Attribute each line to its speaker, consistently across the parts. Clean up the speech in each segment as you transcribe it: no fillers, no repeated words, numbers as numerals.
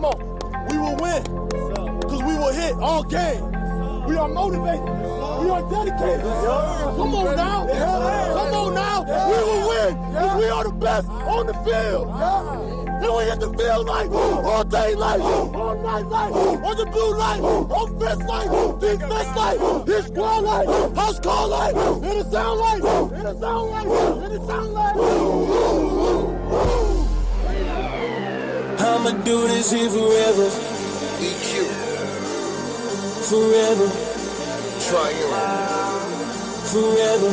Speaker 1: Come on. We will win. Because we will hit all game. We are motivated. We are dedicated. Come on now. Come on now. We will win. Because we are the best on the field. And we hit the field like all day light, all night light, on the blue light, offense light, defense light, his squad light, house call light, and it sound light, and it sound light, and it sound light.
Speaker 2: I'ma do this here forever. EQ. Forever. Triune. Forever.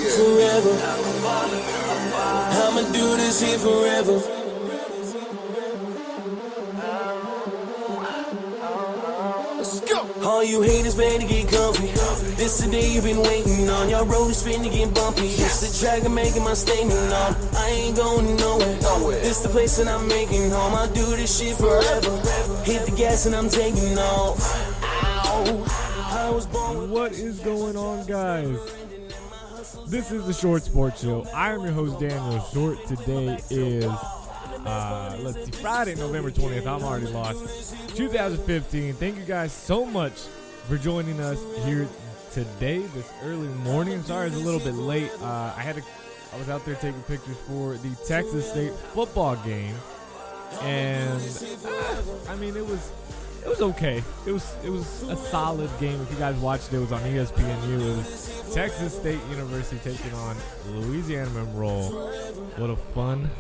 Speaker 2: Yeah. Forever. I'ma do this here forever. Let's go. All you haters better get comfy. This the day you've been waiting on. Y'all road is finna get bumpy. It's the track I'm making my statement on. I ain't going nowhere. This the place that I'm making home. I'll do this shit forever. Hit the gas and I'm taking off. Ow. I was born.
Speaker 3: What is going on, guys? This is the Short Sports Show. I am your host, Daniel Short. Today is, Friday, November 20th. I'm already lost. 2015. Thank you guys so much for joining us here today, this early morning. I'm sorry it's a little bit late. I was out there taking pictures for the Texas State football game, and it was okay. It was a solid game. If you guys watched it, it was on ESPNU. It was Texas State University taking on Louisiana Monroe. What a fun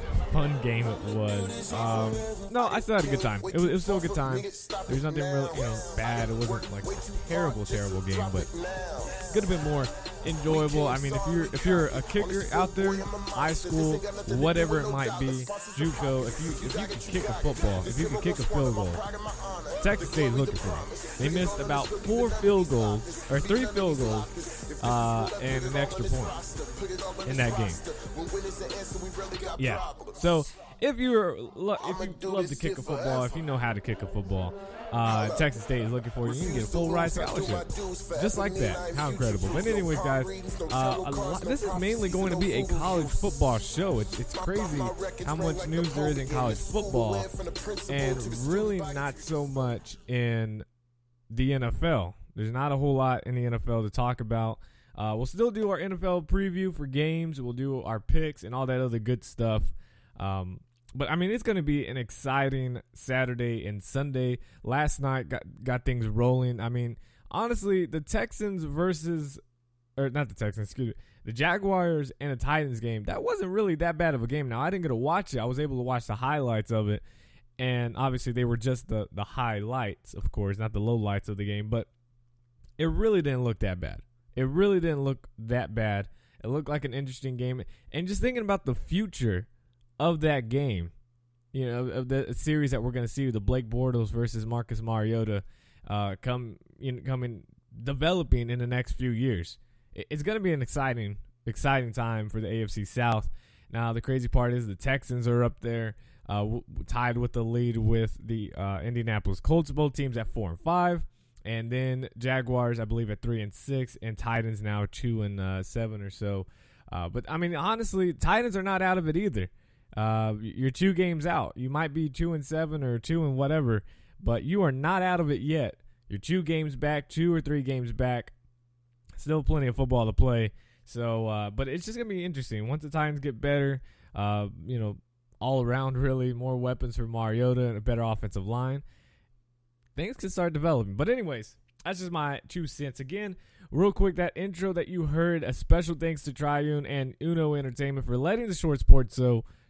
Speaker 3: game it was. No, I still had a good time. It was still a good time. There's nothing really, bad. It wasn't like a terrible game, but could have been more enjoyable. I mean, if you're a kicker out there, high school, whatever it might be, JUCO, if you can kick a football, if you can kick a field goal, Texas State is looking for it. They missed about 3 field goals, and an extra point in that game. Yeah. So if you love to kick a football, if you know how to kick a football, Texas State is looking for you. You can get a full ride scholarship, just like that. How incredible! But anyways, guys, this is mainly going to be a college football show. It's crazy how much news there is in college football, and really not so much in the NFL. There's not a whole lot in the NFL to talk about. We'll still do our NFL preview for games. We'll do our picks and all that other good stuff. But, it's going to be an exciting Saturday and Sunday. Last night got things rolling. Honestly, the Jaguars and the Titans game, that wasn't really that bad of a game. Now, I didn't get to watch it. I was able to watch the highlights of it. And, obviously, they were just the highlights, of course, not the lowlights of the game. But it really didn't look that bad. It looked like an interesting game. And just thinking about the future of that game, of the series that we're going to see, the Blake Bortles versus Marcus Mariota developing in the next few years. It's going to be an exciting time for the AFC South. Now, the crazy part is the Texans are up there, tied with the lead with the Indianapolis Colts, both teams at 4-5. And then Jaguars, I believe, at 3-6, and Titans now 2-7 or so. But honestly, Titans are not out of it either. You're 2 games out. You might be 2-7 or 2 and whatever, but you are not out of it yet. You're 2 games back, 2 or 3 games back. Still plenty of football to play. So, but it's just gonna be interesting once the Titans get better. All around really more weapons for Mariota and a better offensive line. Things can start developing. But anyways, that's just my 2 cents. Again, real quick, that intro that you heard, a special thanks to Triune and UNO Entertainment for letting the Short Sports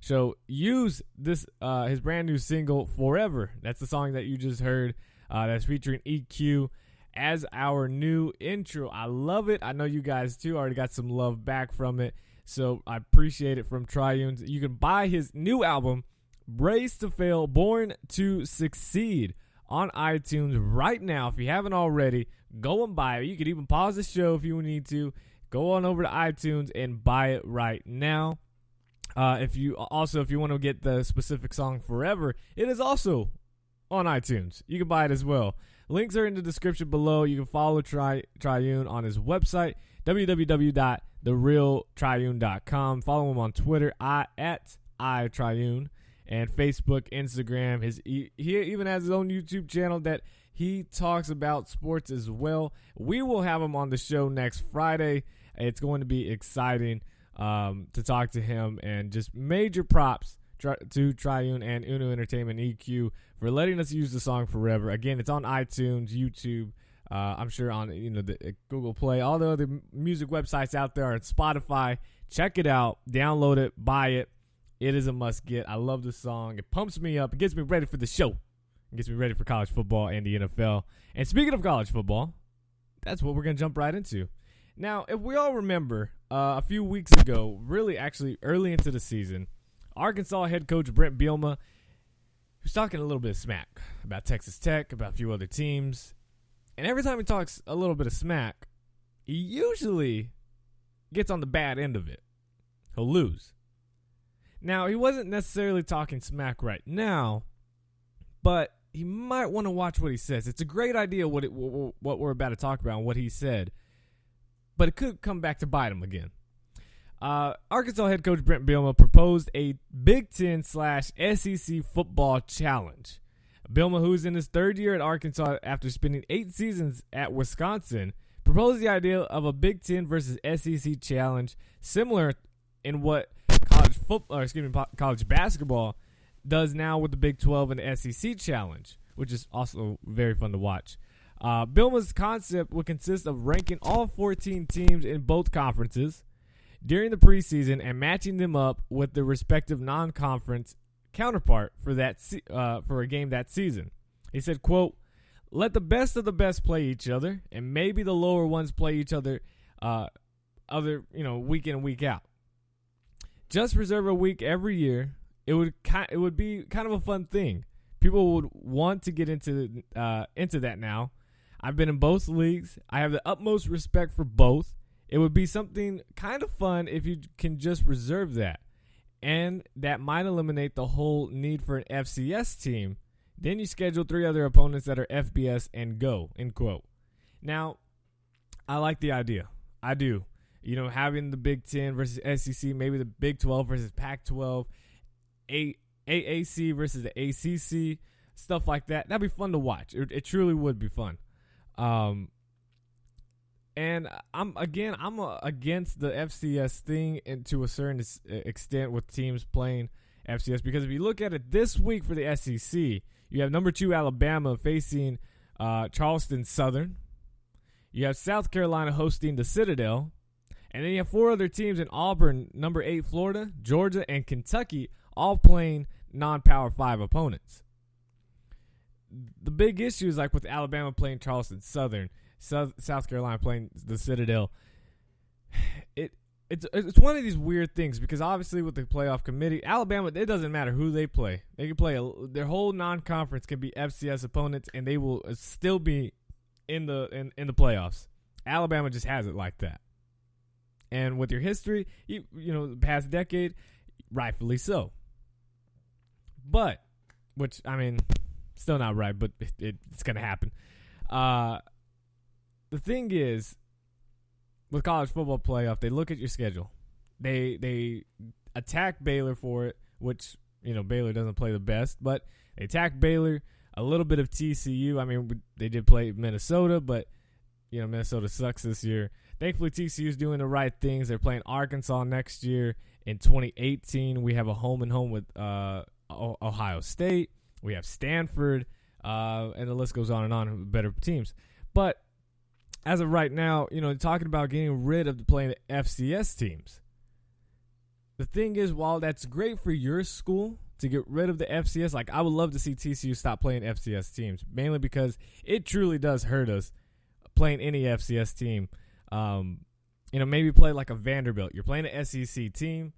Speaker 3: Show use this his brand new single, Forever. That's the song that you just heard that's featuring EQ as our new intro. I love it. I know you guys too already got some love back from it. So I appreciate it from Triune. You can buy his new album, Brace to Fail, Born to Succeed, on iTunes right now. If you haven't already, go and buy it. You could even pause the show if you need to. Go on over to iTunes and buy it right now. If you want to get the specific song Forever, it is also on iTunes. You can buy it as well. Links are in the description below. You can follow Triune on his website, www.therealtriune.com. Follow him on Twitter at iTriune. and Facebook, Instagram. He even has his own YouTube channel that he talks about sports as well. We will have him on the show next Friday. It's going to be exciting to talk to him, and just major props to Triune and UNO Entertainment EQ for letting us use the song Forever. Again, it's on iTunes, YouTube, I'm sure on the Google Play, all the other music websites out there, and Spotify. Check it out, download it, buy it. It is a must get. I love this song. It pumps me up. It gets me ready for the show. It gets me ready for college football and the NFL. And speaking of college football, that's what we're going to jump right into. Now, if we all remember, a few weeks ago, really actually early into the season, Arkansas head coach Brent Bielema was talking a little bit of smack about Texas Tech, about a few other teams. And every time he talks a little bit of smack, he usually gets on the bad end of it. He'll lose. Now, he wasn't necessarily talking smack right now, but he might want to watch what he says. It's a great idea what we're about to talk about and what he said, but it could come back to bite him again. Arkansas head coach Brent Bielema proposed a Big Ten/SEC football challenge. Bielema, who's in his third year at Arkansas after spending 8 seasons at Wisconsin, proposed the idea of a Big Ten versus SEC challenge, similar in what college basketball does now with the Big 12 and the SEC challenge, which is also very fun to watch. Bielema's concept would consist of ranking all 14 teams in both conferences during the preseason and matching them up with the respective non-conference counterpart for a game that season. He said, quote, "Let the best of the best play each other, and maybe the lower ones play each other week in and week out. Just reserve a week every year. It would be kind of a fun thing. People would want to get into that now. I've been in both leagues. I have the utmost respect for both. It would be something kind of fun if you can just reserve that. And that might eliminate the whole need for an FCS team. Then you schedule 3 other opponents that are FBS and go," end quote. Now, I like the idea. I do. Having the Big Ten versus SEC, maybe the Big 12 versus Pac-12, AAC versus the ACC, stuff like that. That'd be fun to watch. It truly would be fun. And I'm against the FCS thing, and to a certain extent with teams playing FCS, because if you look at it this week for the SEC, you have number 2 Alabama facing Charleston Southern. You have South Carolina hosting the Citadel. And then you have 4 other teams in Auburn, number 8 Florida, Georgia, and Kentucky, all playing non-Power 5 opponents. The big issue is like with Alabama playing Charleston Southern, South Carolina playing the Citadel. It's one of these weird things, because obviously with the playoff committee, Alabama, it doesn't matter who they play. They can play their whole non-conference can be FCS opponents, and they will still be in the playoffs. Alabama just has it like that. And with your history, the past decade, rightfully so. But, which, I mean, still not right, but it's going to happen. The thing is, with college football playoff, they look at your schedule. They attack Baylor for it, which, Baylor doesn't play the best, but they attack Baylor, a little bit of TCU. I mean, they did play Minnesota, but, Minnesota sucks this year. Thankfully, TCU's doing the right things. They're playing Arkansas next year. In 2018, we have a home-and-home with Ohio State. We have Stanford, and the list goes on and on, better teams. But as of right now, talking about getting rid of playing the FCS teams. The thing is, while that's great for your school to get rid of the FCS, like I would love to see TCU stop playing FCS teams, mainly because it truly does hurt us playing any FCS team. Maybe play like a Vanderbilt. You're playing an SEC team.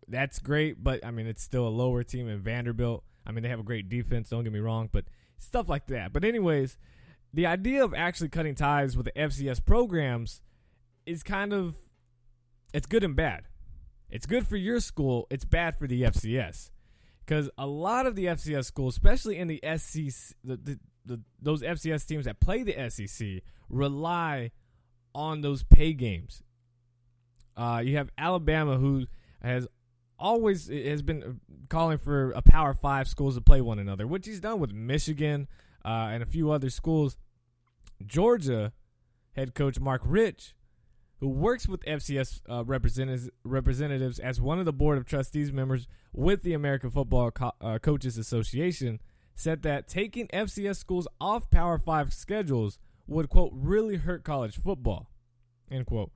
Speaker 3: That's great, but, I mean, it's still a lower team in Vanderbilt. I mean, they have a great defense, don't get me wrong, but stuff like that. But anyways, the idea of actually cutting ties with the FCS programs is it's good and bad. It's good for your school. It's bad for the FCS. Because a lot of the FCS schools, especially in the SEC, those FCS teams that play the SEC, rely on those pay games. You have Alabama, who has always has been calling for a Power 5 schools to play one another, which he's done with Michigan and a few other schools. Georgia head coach Mark Rich, who works with FCS representatives as one of the Board of Trustees members with the American Football Coaches Association, said that taking FCS schools off Power 5 schedules would, quote, really hurt college football, end quote.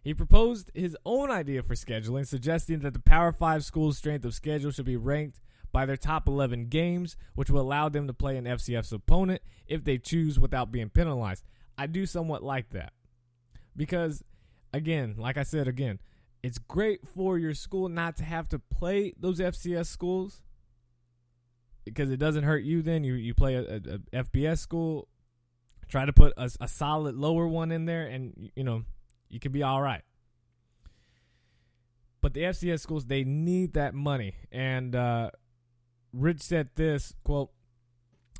Speaker 3: He proposed his own idea for scheduling, suggesting that the Power 5 schools' strength of schedule should be ranked by their top 11 games, which will allow them to play an FCS opponent if they choose without being penalized. I do somewhat like that because, again, like I said, it's great for your school not to have to play those FCS schools because it doesn't hurt you then. You play a FBS school, try to put a solid lower one in there, and, you can be all right. But the FCS schools, they need that money. And Rich said this, quote,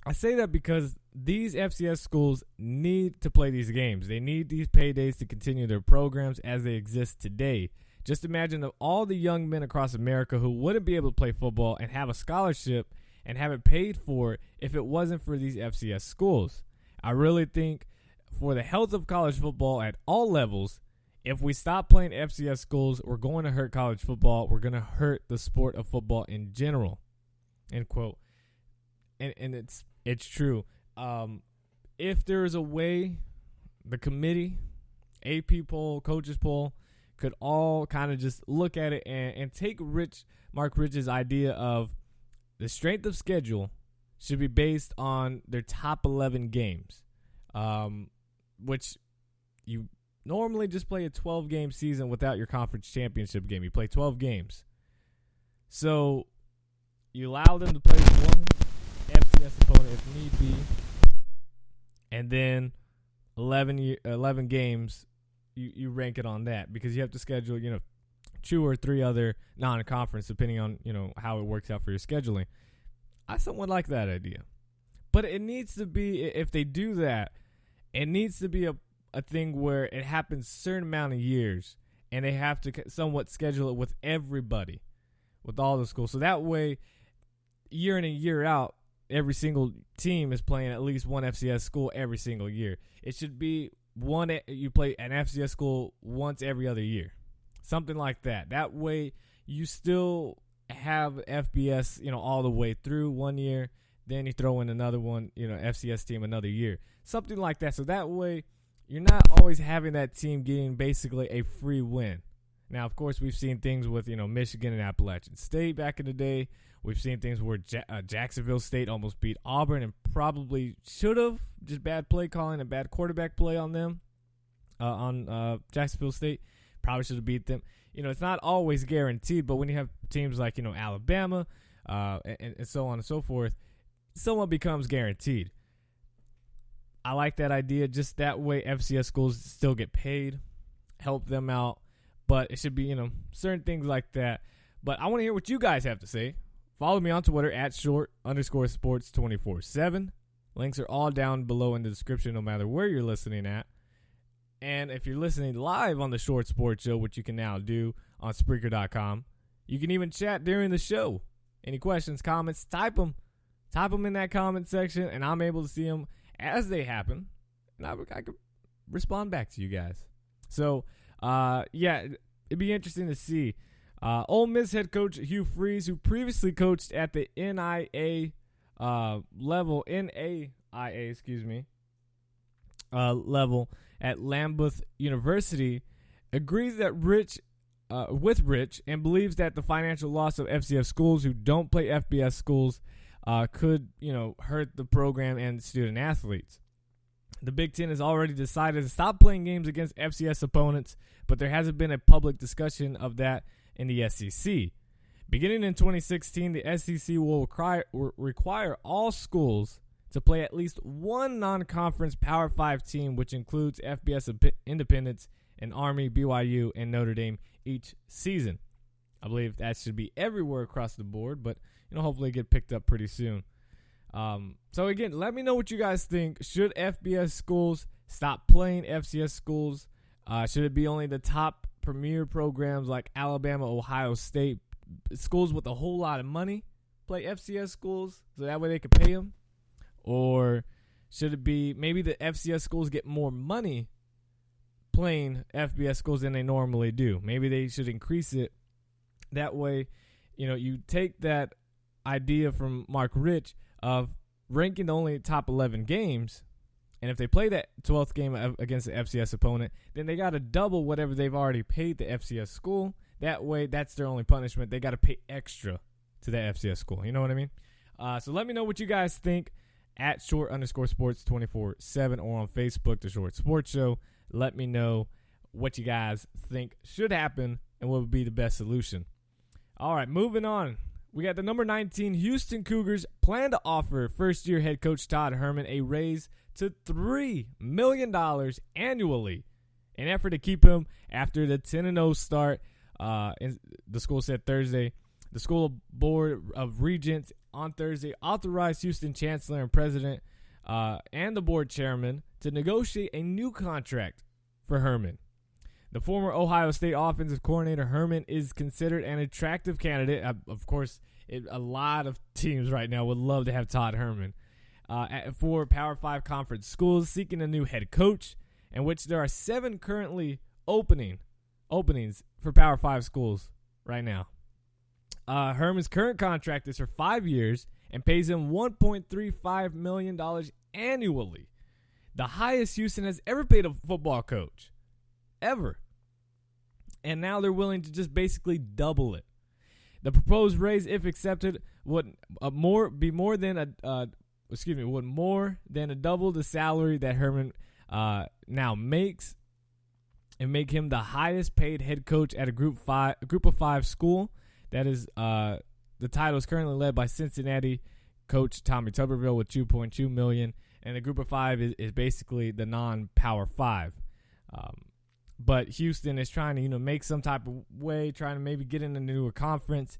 Speaker 3: I say that because these FCS schools need to play these games. They need these paydays to continue their programs as they exist today. Just imagine all the young men across America who wouldn't be able to play football and have a scholarship and have it paid for if it wasn't for these FCS schools. I really think for the health of college football at all levels, if we stop playing FCS schools, we're going to hurt college football. We're going to hurt the sport of football in general, end quote. And it's true. If there is a way, the committee, AP poll, coaches poll, could all kind of just look at it and take Mark Rich's idea of the strength of schedule should be based on their top 11 games, which you normally just play a 12-game season without your conference championship game. You play 12 games. So you allow them to play one FCS opponent if need be, and then 11 games, you rank it on that because you have to schedule, 2 or 3 other non-conference depending on, how it works out for your scheduling. I somewhat like that idea. But it needs to be, if they do that, it needs to be a thing where it happens a certain amount of years and they have to somewhat schedule it with everybody, with all the schools. So that way, year in and year out, every single team is playing at least one FCS school every single year. It should be you play an FCS school once every other year. Something like that. That way, you still have FBS, all the way through 1 year. Then you throw in another one, FCS team another year. Something like that. So that way, you're not always having that team getting basically a free win. Now, of course, we've seen things with, Michigan and Appalachian State back in the day. We've seen things where Jacksonville State almost beat Auburn and probably should have. Just bad play calling and bad quarterback play on them, on Jacksonville State. Probably should have beat them. It's not always guaranteed, but when you have teams like, Alabama and so on and so forth, someone becomes guaranteed. I like that idea. Just that way FCS schools still get paid, help them out. But it should be, certain things like that. But I want to hear what you guys have to say. Follow me on Twitter at @short_sports247. Links are all down below in the description no matter where you're listening at. And if you're listening live on the Short Sports Show, which you can now do on Spreaker.com, you can even chat during the show. Any questions, comments, type them. Type them in that comment section, and I'm able to see them as they happen. And I could respond back to you guys. So, it'd be interesting to see. Ole Miss head coach Hugh Freeze, who previously coached at the NAIA level at Lambuth University, agrees that with Rich and believes that the financial loss of FCS schools who don't play FBS schools could, hurt the program and student athletes. The Big Ten has already decided to stop playing games against FCS opponents, but there hasn't been a public discussion of that in the SEC. Beginning in 2016, the SEC will require all schools to play at least one non-conference Power 5 team, which includes FBS independents and Army, BYU, and Notre Dame each season. I believe that should be everywhere across the board, but hopefully get picked up pretty soon. So again, let me know what you guys think. Should FBS schools stop playing FCS schools? Should it be only the top premier programs like Alabama, Ohio State schools with a whole lot of money play FCS schools so that way they can pay them? Or should it be maybe the FCS schools get more money playing FBS schools than they normally do? Maybe they should increase it. That way, you take that idea from Mark Rich of ranking the only top 11 games, and if they play that 12th game against the FCS opponent, then they got to double whatever they've already paid the FCS school. That way, that's their only punishment. They got to pay extra to that FCS school. You know what I mean? So let me know what you guys think at short_sports247 or on Facebook, The Short Sports Show. Let me know what you guys think should happen and what would be the best solution. All right, moving on. We got the number 19 Houston Cougars plan to offer first-year head coach Todd Herman a raise to $3 million annually in effort to keep him after the 10-0 start. The school said Thursday. The school board of regents on Thursday authorized Houston chancellor and president and the board chairman to negotiate a new contract for Herman. The former Ohio State offensive coordinator Herman is considered an attractive candidate. Of course, a lot of teams right now would love to have Todd Herman for Power 5 conference schools seeking a new head coach, in which there are 7 currently openings for Power 5 schools right now. Herman's current contract is for 5 years and pays him $1.35 million annually, the highest Houston has ever paid a football coach. Ever. And now they're willing to just basically double it. The proposed raise, if accepted, would more than double the salary that Herman now makes, and make him the highest paid head coach at a group of 5 school. That is the title is currently led by Cincinnati coach Tommy Tuberville with $2.2 million, and the group of 5 is basically the non-Power 5. But Houston is trying to, make some type of way, trying to maybe get in a newer conference,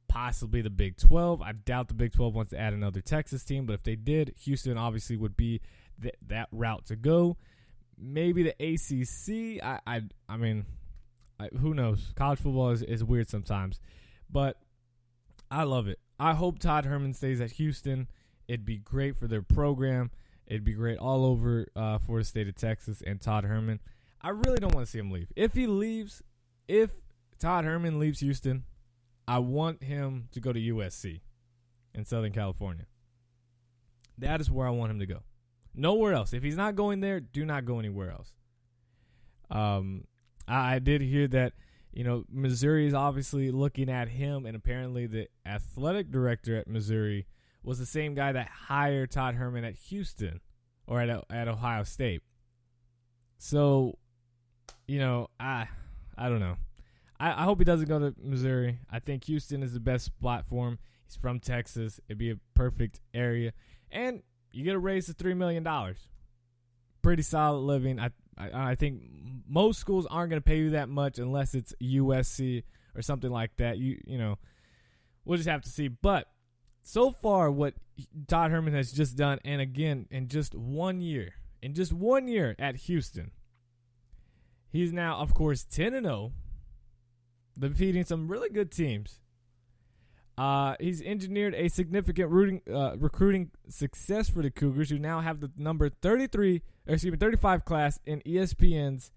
Speaker 3: possibly the Big 12. I doubt the Big 12 wants to add another Texas team, but if they did, Houston obviously would be that route to go. Maybe the ACC. I mean, who knows? College football is weird sometimes, but I love it. I hope Todd Herman stays at Houston. It'd be great for their program. It'd be great all over for the state of Texas and Todd Herman. I really don't want to see him leave. If Todd Herman leaves Houston, I want him to go to USC in Southern California. That is where I want him to go. Nowhere else. If he's not going there, do not go anywhere else. I did hear that, Missouri is obviously looking at him, and apparently the athletic director at Missouri was the same guy that hired Todd Herman at Houston or at Ohio State. So, I don't know. I hope he doesn't go to Missouri. I think Houston is the best spot for him. He's from Texas. It'd be a perfect area. And you get a raise to $3 million. Pretty solid living. I think most schools aren't going to pay you that much unless it's USC or something like that. We'll just have to see. But so far, what Todd Herman has just done, and again, in just 1 year at Houston, he's now, of course, 10-0, defeating some really good teams. He's engineered a significant recruiting success for the Cougars, who now have the number 35 class in ESPN's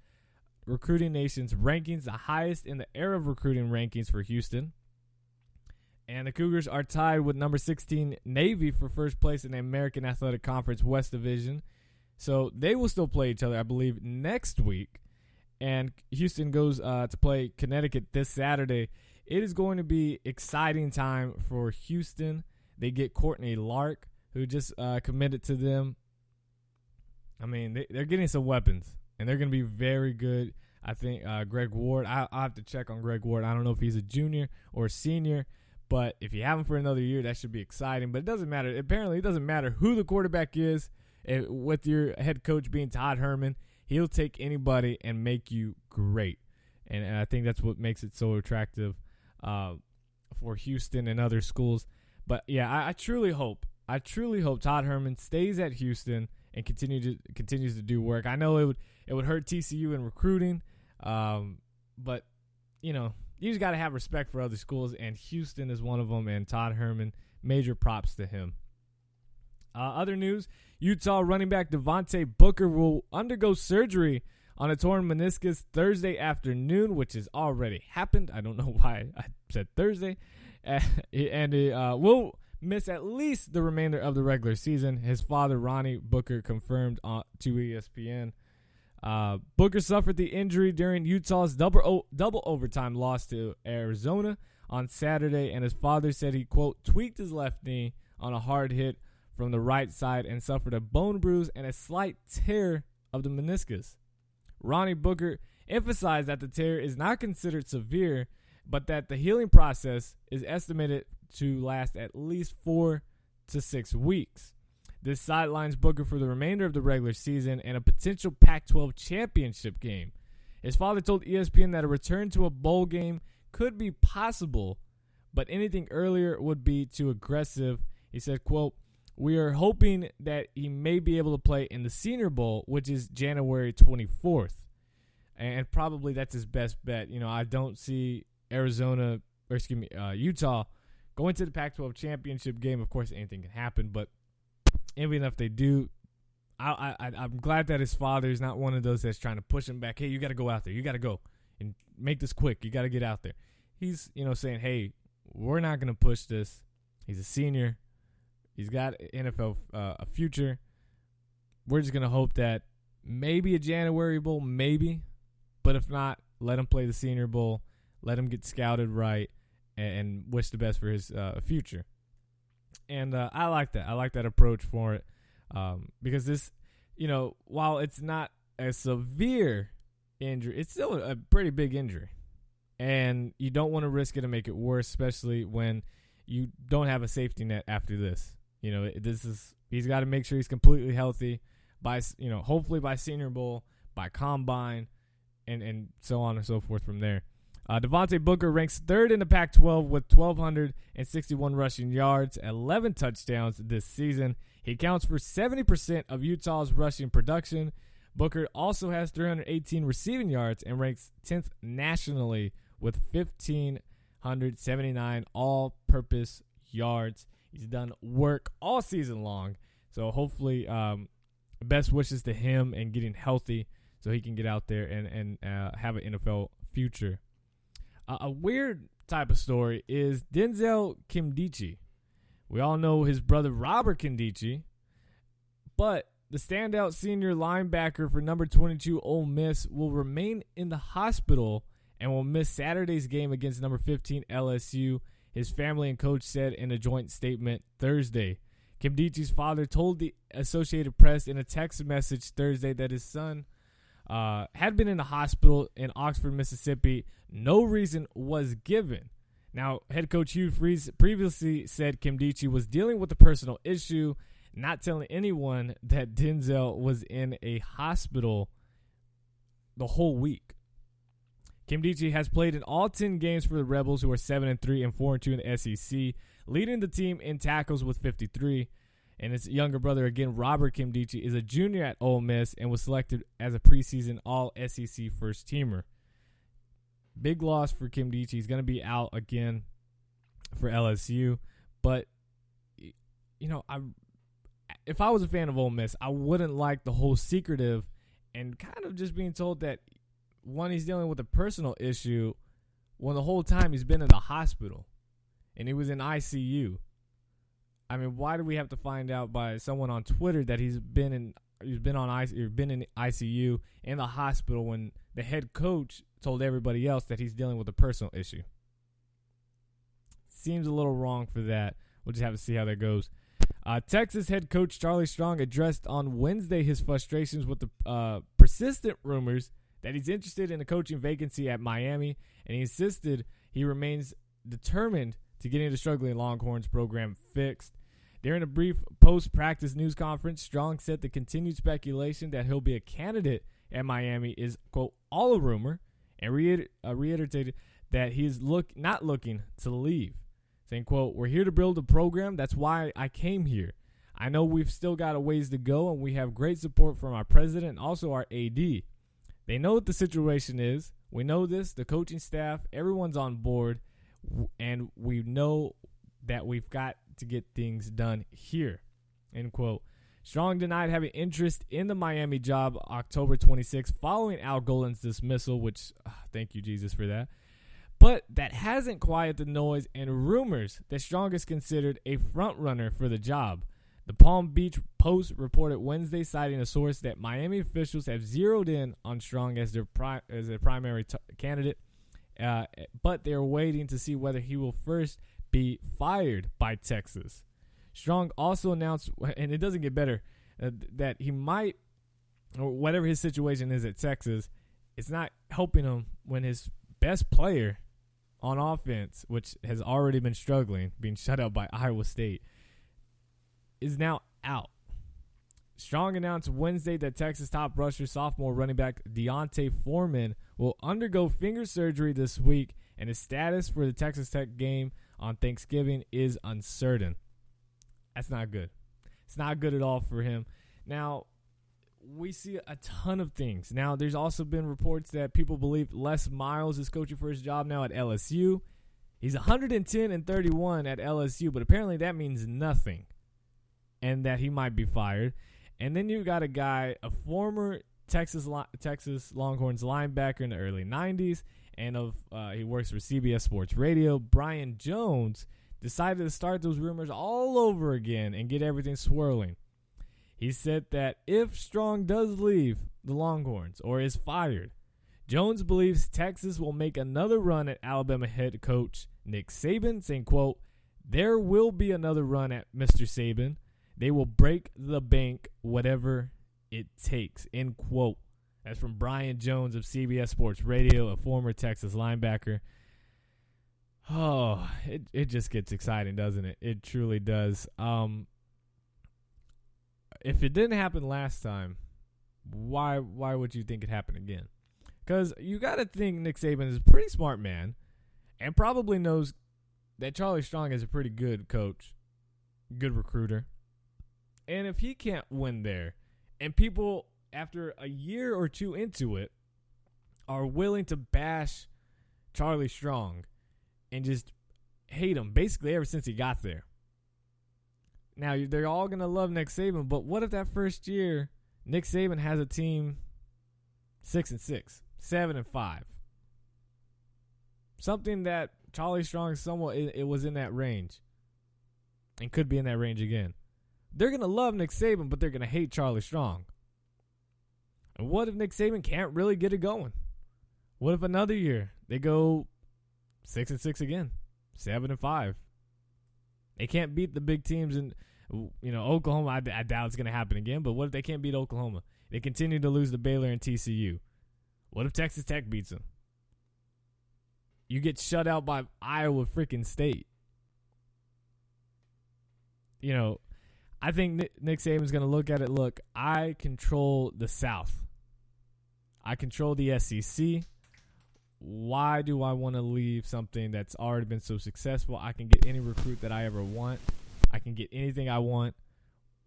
Speaker 3: Recruiting Nation's rankings, the highest in the era of recruiting rankings for Houston. And the Cougars are tied with number 16 Navy for first place in the American Athletic Conference West Division. So they will still play each other, I believe, next week. And Houston goes to play Connecticut this Saturday. It is going to be exciting time for Houston. They get Courtney Lark, who just committed to them. I mean, they're getting some weapons, and they're going to be very good. I think Greg Ward, I'll have to check on Greg Ward. I don't know if he's a junior or a senior, but if you have him for another year, that should be exciting. But it doesn't matter. Apparently, it doesn't matter who the quarterback is. With your head coach being Todd Herman, he'll take anybody and make you great. And I think that's what makes it so attractive for Houston and other schools. But, yeah, I truly hope Todd Herman stays at Houston and continues to do work. I know it would hurt TCU in recruiting, but, you just got to have respect for other schools, and Houston is one of them, and Todd Herman, major props to him. Other news, Utah running back Devontae Booker will undergo surgery on a torn meniscus Thursday afternoon, which has already happened. I don't know why I said Thursday. And he will miss at least the remainder of the regular season. His father, Ronnie Booker, confirmed to ESPN. Booker suffered the injury during Utah's double overtime loss to Arizona on Saturday, and his father said he, quote, tweaked his left knee on a hard hit from the right side and suffered a bone bruise and a slight tear of the meniscus. Ronnie Booker emphasized that the tear is not considered severe, but that the healing process is estimated to last at least 4 to 6 weeks. This sidelines Booker for the remainder of the regular season and a potential Pac-12 championship game. His father told ESPN that a return to a bowl game could be possible, but anything earlier would be too aggressive. He said, quote, we are hoping that he may be able to play in the Senior Bowl, which is January 24th. And probably that's his best bet. You know, I don't see Utah going to the Pac-12 championship game. Of course, anything can happen, but even if they do, I'm glad that his father is not one of those that's trying to push him back. Hey, you got to go out there. You got to go and make this quick. You got to get out there. He's, saying, hey, we're not going to push this. He's a senior. He's got NFL a future. We're just going to hope that maybe a January Bowl, maybe. But if not, let him play the Senior Bowl. Let him get scouted right and wish the best for his future. And I like that. I like that approach for it because this, while it's not a severe injury, it's still a pretty big injury. And you don't want to risk it and make it worse, especially when you don't have a safety net after this. He's got to make sure he's completely healthy by, hopefully by Senior Bowl, by Combine, and so on and so forth from there. Devontae Booker ranks third in the Pac-12 with 1,261 rushing yards, 11 touchdowns this season. He counts for 70% of Utah's rushing production. Booker also has 318 receiving yards and ranks 10th nationally with 1,579 all-purpose yards. He's done work all season long. So hopefully best wishes to him and getting healthy so he can get out there and have an NFL future. A weird type of story is Denzel Kimdichie. We all know his brother Robert Kimdichie, but the standout senior linebacker for number 22 Ole Miss will remain in the hospital and will miss Saturday's game against number 15 LSU, his family and coach said in a joint statement Thursday. Kimdichie's father told the Associated Press in a text message Thursday that his son had been in the hospital in Oxford, Mississippi. No reason was given. Now, head coach Hugh Freeze previously said Kimdichie was dealing with a personal issue, not telling anyone that Denzel was in a hospital the whole week. Kimdichie has played in all 10 games for the Rebels, who are 7-3 and 4-2 in the SEC, leading the team in tackles with 53. And his younger brother, again, Robert Kimdichie, is a junior at Ole Miss and was selected as a preseason All-SEC first-teamer. Big loss for Kimdichie. He's going to be out again for LSU. But, if I was a fan of Ole Miss, I wouldn't like the whole secretive and kind of just being told that, one, he's dealing with a personal issue when the whole time he's been in the hospital and he was in ICU. I mean, why do we have to find out by someone on Twitter that he's been in ICU in the hospital when the head coach told everybody else that he's dealing with a personal issue? Seems a little wrong for that. We'll just have to see how that goes. Texas head coach Charlie Strong addressed on Wednesday his frustrations with the persistent rumors that he's interested in a coaching vacancy at Miami, and he insisted he remains determined to getting the struggling Longhorns program fixed. During a brief post-practice news conference, Strong said the continued speculation that he'll be a candidate at Miami is, quote, all a rumor, and reiterated that he is not looking to leave, saying, quote, we're here to build a program. That's why I came here. I know we've still got a ways to go, and we have great support from our president and also our AD. They know what the situation is. We know this, the coaching staff, everyone's on board, and we know that we've got to get things done here, end quote. Strong denied having interest in the Miami job October 26th following Al Golden's dismissal, which, thank you, Jesus, for that. But that hasn't quieted the noise and rumors that Strong is considered a front-runner for the job. The Palm Beach Post reported Wednesday, citing a source, that Miami officials have zeroed in on Strong as their primary candidate, but they're waiting to see whether he will first be fired by Texas. Strong also announced, and it doesn't get better, that he might, or whatever his situation is at Texas, it's not helping him when his best player on offense, which has already been struggling, being shut out by Iowa State, is now out. Strong announced Wednesday that Texas top rusher sophomore running back Deontay Foreman will undergo finger surgery this week, and his status for the Texas Tech game on Thanksgiving is uncertain. That's not good. It's not good at all for him. Now, we see a ton of things. Now, there's also been reports that people believe Les Miles is coaching for his job now at LSU. He's 110-31 at LSU, but apparently that means nothing, and that he might be fired. And then you got a guy, a former Texas Longhorns linebacker in the early 90s, and he works for CBS Sports Radio, Brian Jones, decided to start those rumors all over again and get everything swirling. He said that if Strong does leave the Longhorns or is fired, Jones believes Texas will make another run at Alabama head coach Nick Saban, saying, quote, "There will be another run at Mr. Saban. They will break the bank, whatever it takes," end quote. That's from Brian Jones of CBS Sports Radio, a former Texas linebacker. Oh, it just gets exciting, doesn't it? It truly does. If it didn't happen last time, why would you think it happened again? Because you got to think Nick Saban is a pretty smart man and probably knows that Charlie Strong is a pretty good coach, good recruiter. And if he can't win there, and people, after a year or two into it, are willing to bash Charlie Strong and just hate him basically ever since he got there. Now, they're all going to love Nick Saban, but what if that first year Nick Saban has a team 6-6, 7-5? Something that Charlie Strong somewhat, it was in that range and could be in that range again. They're going to love Nick Saban, but they're going to hate Charlie Strong. And what if Nick Saban can't really get it going? What if another year they go 6-6 again, 7-5? They can't beat the big teams in, Oklahoma. I doubt it's going to happen again. But what if they can't beat Oklahoma? They continue to lose to Baylor and TCU. What if Texas Tech beats them? You get shut out by Iowa freaking State. I think Nick Saban's going to look at it. Look, I control the South. I control the SEC. Why do I want to leave something that's already been so successful? I can get any recruit that I ever want. I can get anything I want.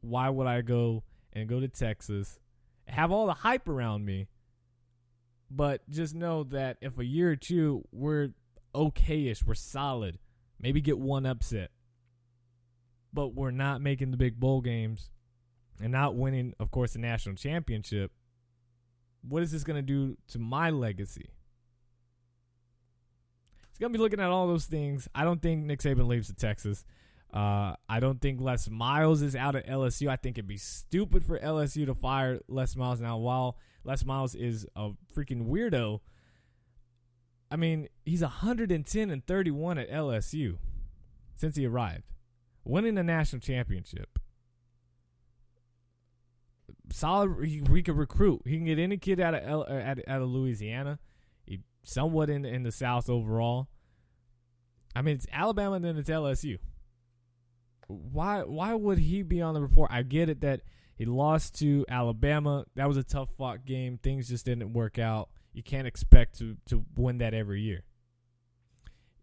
Speaker 3: Why would I go to Texas, have all the hype around me, but just know that if a year or two we're okay-ish, we're solid, maybe get one upset, but we're not making the big bowl games and not winning, of course, the national championship, what is this going to do to my legacy? It's going to be looking at all those things. I don't think Nick Saban leaves to Texas. I don't think Les Miles is out at LSU. I think it'd be stupid for LSU to fire Les Miles. Now, while Les Miles is a freaking weirdo, I mean, he's 110-31 at LSU since he arrived, winning the national championship. Solid. He could recruit. He can get any kid out of Louisiana. He somewhat in the South overall. I mean, it's Alabama and then it's LSU. Why would he be on the report? I get it that he lost to Alabama. That was a tough fought game. Things just didn't work out. You can't expect to win that every year.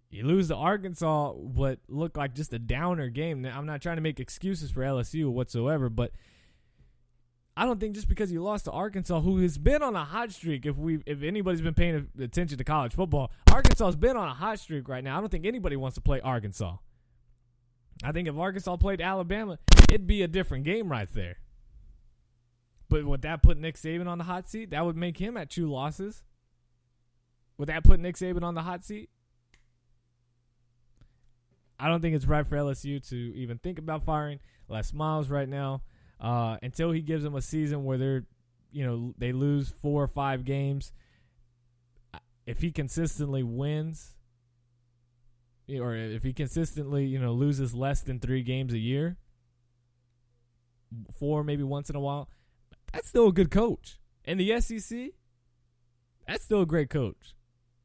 Speaker 3: You lose to Arkansas, what looked like just a downer game. Now, I'm not trying to make excuses for LSU whatsoever, but I don't think just because you lost to Arkansas, who has been on a hot streak, if anybody's been paying attention to college football, Arkansas's been on a hot streak right now. I don't think anybody wants to play Arkansas. I think if Arkansas played Alabama, it'd be a different game right there. But would that put Nick Saban on the hot seat? That would make him at 2 losses. Would that put Nick Saban on the hot seat? I don't think it's right for LSU to even think about firing Les Miles right now until he gives them a season where they lose 4 or 5 games. If he consistently wins, or if he consistently loses less than 3 games a year, 4 maybe once in a while, that's still a good coach. In the SEC, that's still a great coach.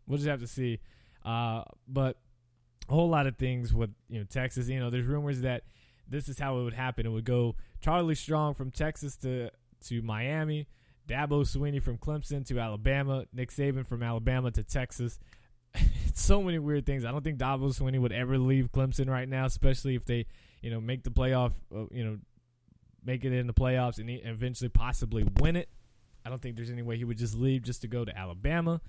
Speaker 3: We'll just have to see. But a whole lot of things with Texas. There's rumors that this is how it would happen. It would go Charlie Strong from Texas to Miami, Dabo Swinney from Clemson to Alabama, Nick Saban from Alabama to Texas. So many weird things. I don't think Dabo Swinney would ever leave Clemson right now, especially if they make the playoff, make it in the playoffs and eventually possibly win it. I don't think there's any way he would just leave just to go to Alabama.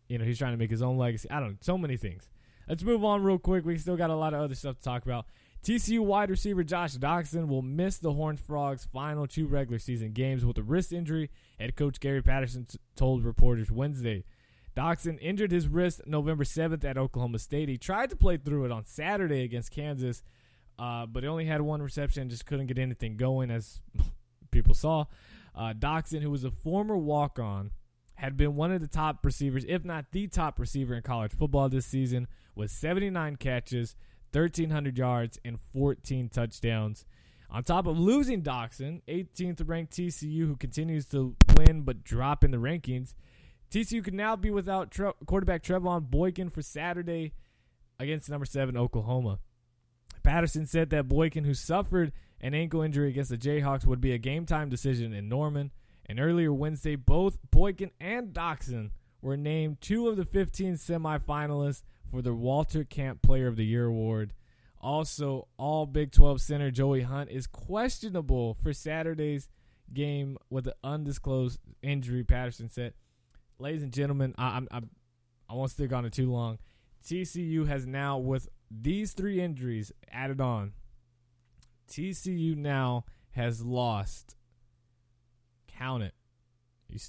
Speaker 3: He's trying to make his own legacy. I don't know. So many things. Let's move on real quick. We still got a lot of other stuff to talk about. TCU wide receiver Josh Doctson will miss the Horned Frogs' final 2 regular season games with a wrist injury, head coach Gary Patterson told reporters Wednesday. Doctson injured his wrist November 7th at Oklahoma State. He tried to play through it on Saturday against Kansas, but he only had 1 reception and just couldn't get anything going, as people saw. Doctson, who was a former walk-on, had been one of the top receivers, if not the top receiver in college football this season, with 79 catches, 1,300 yards, and 14 touchdowns. On top of losing Doctson, 18th ranked TCU, who continues to win but drop in the rankings, TCU could now be without quarterback Trevon Boykin for Saturday against number 7 Oklahoma. Patterson said that Boykin, who suffered an ankle injury against the Jayhawks, would be a game-time decision in Norman. And earlier Wednesday, both Boykin and Doctson were named 2 of the 15 semifinalists for the Walter Camp Player of the Year award. Also, all Big 12 center Joey Hunt is questionable for Saturday's game with an undisclosed injury, Patterson said. Ladies and gentlemen, I won't stick on it too long. TCU has now, with these 3 injuries added on, TCU now has lost, count it,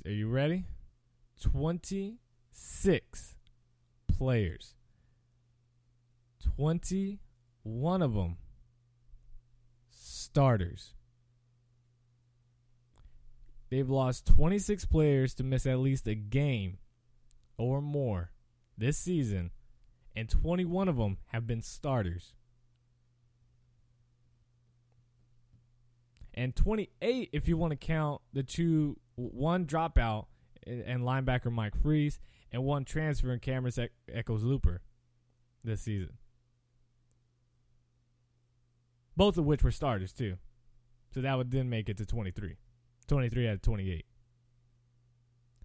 Speaker 3: are you ready? 26 players. 21 of them starters. They've lost 26 players to miss at least a game or more this season, and 21 of them have been starters. And 28 if you want to count the 1 dropout and linebacker Mike Freeze, and 1 transfer in Cameron Echoes Looper this season. Both of which were starters, too. So that would then make it to 23. 23 out of 28.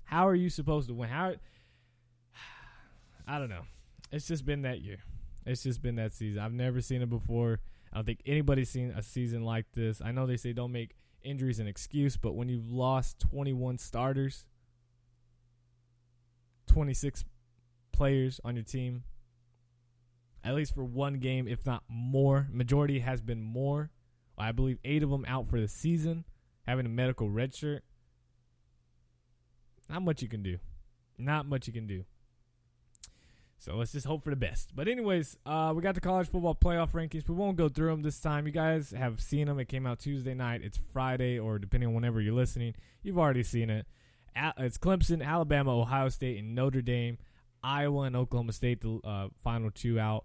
Speaker 3: How are you supposed to win? I don't know. It's just been that year. It's just been that season. I've never seen it before. I don't think anybody's seen a season like this. I know they say don't make injuries an excuse, but when you've lost 21 starters, 26 players on your team, at least for 1 game, if not more, majority has been more. I believe 8 of them out for the season, having a medical red shirt. Not much you can do. Not much you can do. So let's just hope for the best. But anyways, we got the college football playoff rankings. We won't go through them this time. You guys have seen them. It came out Tuesday night. It's Friday, or depending on whenever you're listening, you've already seen it. It's Clemson, Alabama, Ohio State, and Notre Dame. Iowa and Oklahoma State, the final 2 out.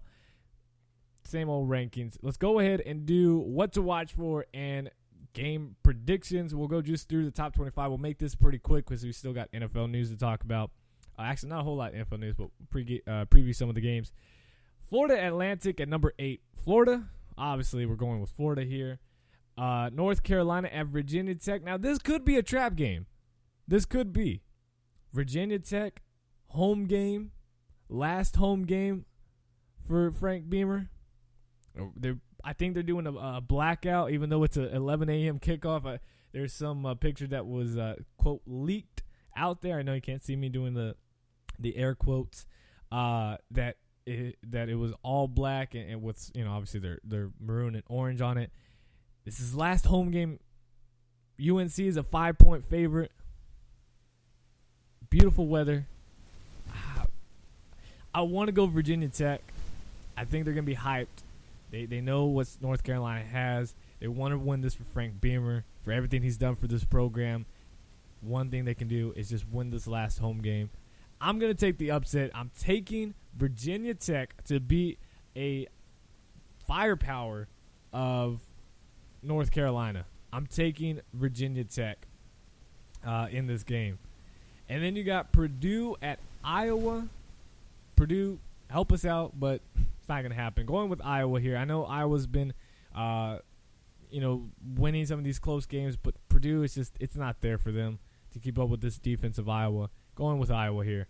Speaker 3: Same old rankings. Let's go ahead and do what to watch for and game predictions. We'll go just through the top 25. We'll make this pretty quick because we still got NFL news to talk about. Actually, not a whole lot of NFL news, but preview some of the games. Florida Atlantic at number 8. Florida, obviously, we're going with Florida here. North Carolina at Virginia Tech. Now, this could be a trap game. This could be. Virginia Tech, home game, last home game for Frank Beamer. I think they're doing a blackout, even though it's a 11 a.m. kickoff. there's some picture that was, quote, leaked out there. I know you can't see me doing the air quotes, that it was all black and with, obviously they're maroon and orange on it. This is last home game. UNC is a 5-point favorite. Beautiful weather. I want to go Virginia Tech. I think they're going to be hyped. They know what North Carolina has. They want to win this for Frank Beamer, for everything he's done for this program. One thing they can do is just win this last home game. I'm going to take the upset. I'm taking Virginia Tech to beat a firepower of North Carolina. I'm taking Virginia Tech in this game. And then you got Purdue at Iowa. Purdue, help us out, but it's not going to happen. Going with Iowa here. I know Iowa's been, winning some of these close games, but Purdue is it's not there for them to keep up with this defense of Iowa. Going with Iowa here.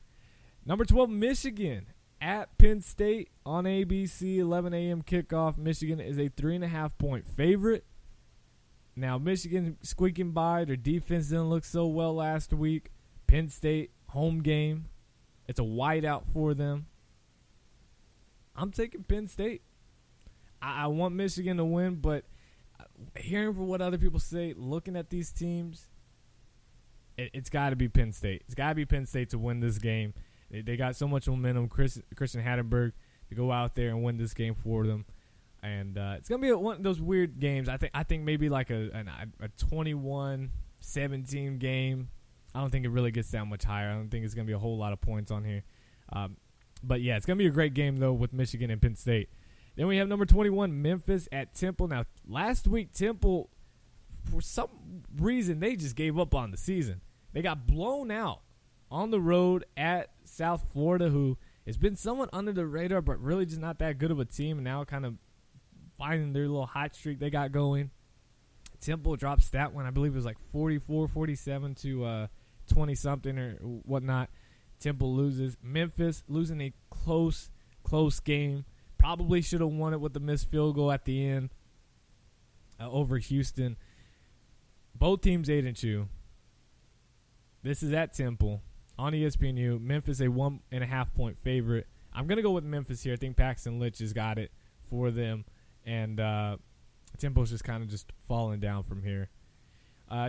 Speaker 3: Number 12, Michigan at Penn State on ABC, 11 a.m. kickoff. Michigan is a 3.5-point favorite. Now, Michigan squeaking by. Their defense didn't look so well last week. Penn State, home game. It's a whiteout for them. I'm taking Penn State. I want Michigan to win, but hearing from what other people say, looking at these teams, it's got to be Penn State. It's got to be Penn State to win this game. They got so much momentum. Christian Hattenberg to go out there and win this game for them. And it's going to be one of those weird games. I think maybe like a 21-17 game. I don't think it really gets that much higher. I don't think it's going to be a whole lot of points on here. But, yeah, it's going to be a great game, though, with Michigan and Penn State. Then we have number 21, Memphis at Temple. Now, last week, Temple, for some reason, they just gave up on the season. They got blown out on the road at South Florida, who has been somewhat under the radar, but really just not that good of a team, and now kind of finding their little hot streak they got going. Temple drops that one. I believe it was like 44-47 to 20-something or whatnot. Temple loses. Memphis losing a close game. Probably should have won it with the missed field goal at the end over Houston. Both teams 8-2. This is at Temple on ESPNU. Memphis a 1.5-point favorite. I'm going to go with Memphis here. I think Paxton Lynch has got it for them. And Temple's just kind of just falling down from here.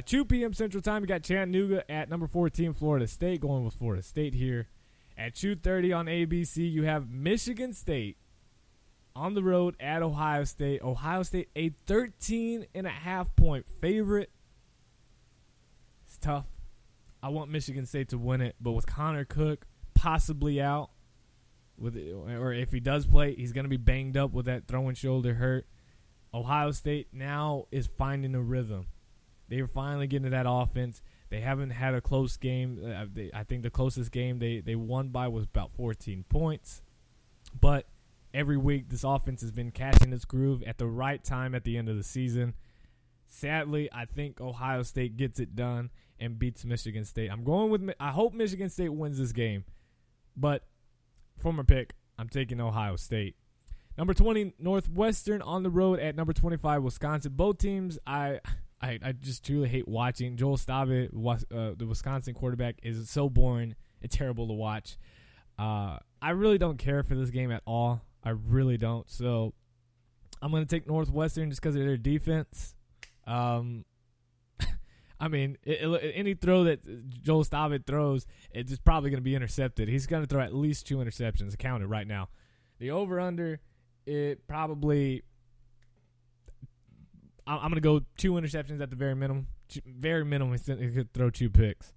Speaker 3: 2 p.m. Central Time, you got Chattanooga at number 14, Florida State. Going with Florida State here. At 2:30 on ABC, you have Michigan State on the road at Ohio State. Ohio State, a 13.5-point favorite. It's tough. I want Michigan State to win it, but with Connor Cook possibly out, or if he does play, he's going to be banged up with that throwing shoulder hurt. Ohio State now is finding a rhythm. They're finally getting to that offense. They haven't had a close game. I think the closest game they won by was about 14 points. But every week this offense has been catching its groove at the right time at the end of the season. Sadly, I think Ohio State gets it done and beats Michigan State. I hope Michigan State wins this game. But from a pick, I'm taking Ohio State. Number 20, Northwestern on the road at number 25, Wisconsin. Both teams I just truly hate watching. Joel Stave, the Wisconsin quarterback, is so boring and terrible to watch. I really don't care for this game at all. I really don't. So I'm going to take Northwestern just because of their defense. I mean, any throw that Joel Stave throws, it's just probably going to be intercepted. He's going to throw at least 2 interceptions counted right now. The over-under, it probably – I'm going to go 2 interceptions at the very minimum. Very minimum, he could throw 2 picks.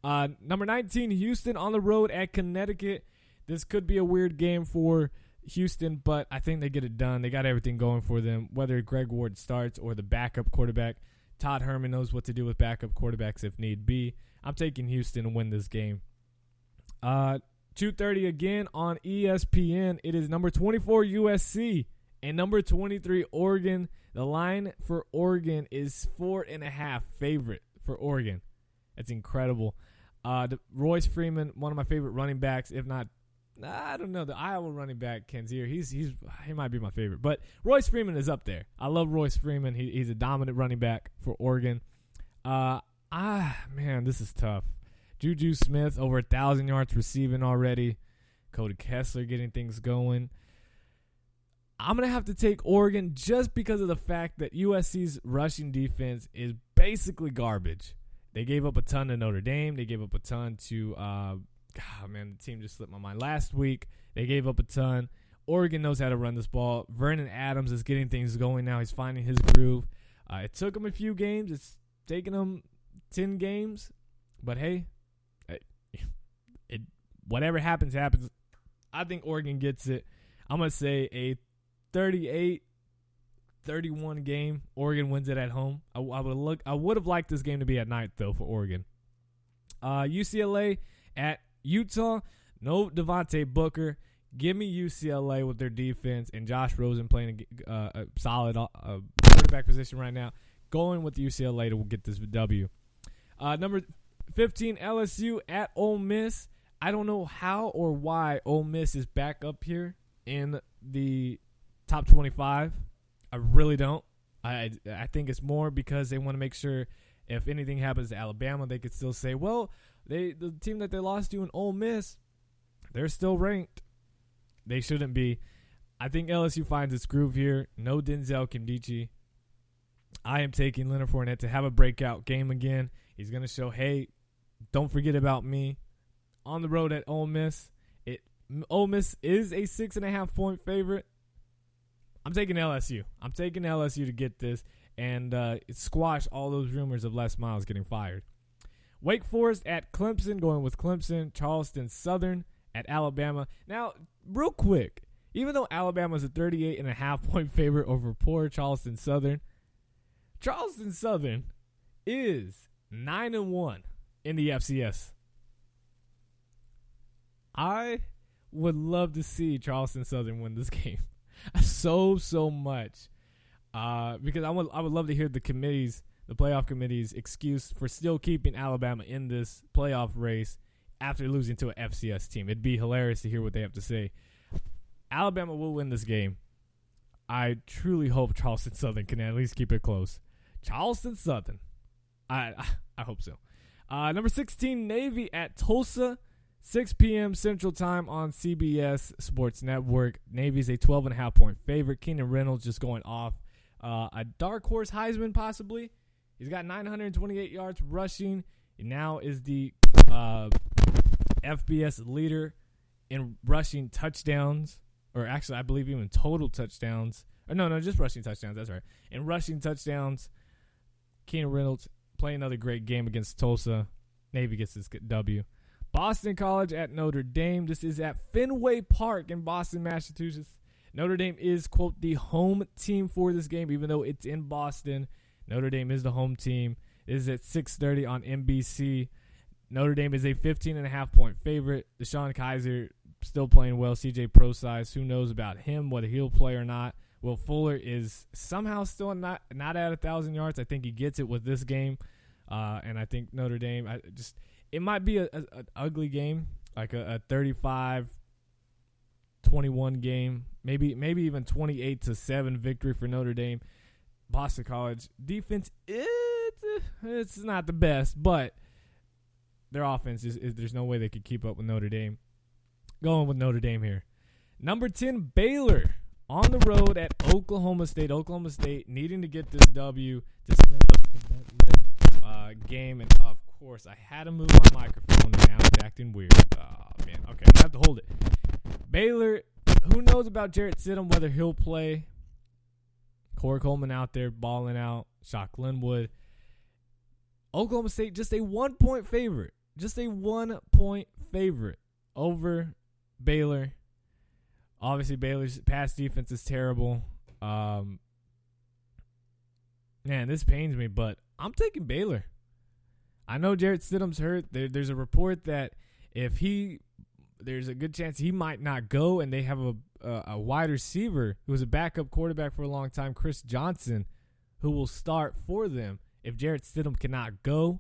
Speaker 3: Number 19, Houston on the road at Connecticut. This could be a weird game for Houston, but I think they get it done. They got everything going for them, whether Greg Ward starts or the backup quarterback. Todd Herman knows what to do with backup quarterbacks if need be. I'm taking Houston to win this game. 2:30 again on ESPN. It is number 24 USC and number 23 Oregon. The line for Oregon is 4.5 favorite for Oregon. That's incredible. Royce Freeman, one of my favorite running backs, if not, I don't know, the Iowa running back, Kenzier, he might be my favorite. But Royce Freeman is up there. I love Royce Freeman. He's a dominant running back for Oregon. Man, this is tough. Juju Smith over 1,000 yards receiving already. Cody Kessler getting things going. I'm going to have to take Oregon just because of the fact that USC's rushing defense is basically garbage. They gave up a ton to Notre Dame. They gave up a ton to, the team just slipped my mind. Last week, they gave up a ton. Oregon knows how to run this ball. Vernon Adams is getting things going now. He's finding his groove. It took him a few games. It's taken him 10 games. But, hey, whatever happens, happens. I think Oregon gets it. I'm going to say a 38-31 game. Oregon wins it at home. I would have liked this game to be at night, though, for Oregon. UCLA at Utah. No Devontae Booker. Give me UCLA with their defense and Josh Rosen playing a solid quarterback position right now. Going with UCLA to get this W. Number 15, LSU at Ole Miss. I don't know how or why Ole Miss is back up here in the top 25. I really don't. I think it's more because they want to make sure if anything happens to Alabama, they could still say, well, the team that they lost to in Ole Miss, they're still ranked. They shouldn't be. I think LSU finds its groove here. No Denzel Kimdichie. I am taking Leonard Fournette to have a breakout game again. He's going to show, hey, don't forget about me. On the road at Ole Miss. Ole Miss is a 6.5-point favorite. I'm taking LSU. I'm taking LSU to get this and squash all those rumors of Les Miles getting fired. Wake Forest at Clemson, going with Clemson. Charleston Southern at Alabama. Now, real quick, even though Alabama is a 38.5-point favorite over poor Charleston Southern is 9-1 in the FCS. I would love to see Charleston Southern win this game so much because I would love to hear the playoff committee's excuse for still keeping Alabama in this playoff race after losing to an FCS team. It'd be hilarious to hear what they have to say. Alabama will win this game. I truly hope Charleston Southern can at least keep it close. Charleston Southern. I hope so. Number 16, Navy at Tulsa. 6 p.m. Central Time on CBS Sports Network. Navy's a 12.5-point favorite. Keenan Reynolds just going off. A dark horse Heisman possibly. He's got 928 yards rushing. He now is the FBS leader in rushing touchdowns. Or actually, I believe even total touchdowns. Or no, just rushing touchdowns. That's right. In rushing touchdowns, Keenan Reynolds playing another great game against Tulsa. Navy gets this W. Boston College at Notre Dame. This is at Fenway Park in Boston, Massachusetts. Notre Dame is, quote, the home team for this game, even though it's in Boston. Notre Dame is the home team. It is at 6:30 on NBC. Notre Dame is a 15.5-point favorite. Deshaun Kaiser still playing well. CJ Prosise, who knows about him, whether he'll play or not. Will Fuller is somehow still not at 1,000 yards. I think he gets it with this game. And I think Notre Dame, it might be an ugly game, like a 35-21 game, maybe even 28-7 victory for Notre Dame. Boston College defense, it's not the best, but their offense is there's no way they could keep up with Notre Dame. Going with Notre Dame here. Number 10, Baylor on the road at Oklahoma State. Oklahoma State needing to get this W to set up the game, and of course, I had to move my microphone, and now it's acting weird. Oh, man. Okay, I'm going to have to hold it. Baylor, who knows about Jarrett Stidham, whether he'll play. Corey Coleman out there balling out. Shock Linwood. Oklahoma State, just a 1-point favorite. Just a 1-point favorite over Baylor. Obviously, Baylor's pass defense is terrible. Man, this pains me, but I'm taking Baylor. I know Jarrett Stidham's hurt. There's a report that there's a good chance he might not go, and they have a wide receiver who was a backup quarterback for a long time, Chris Johnson, who will start for them. If Jarrett Stidham cannot go,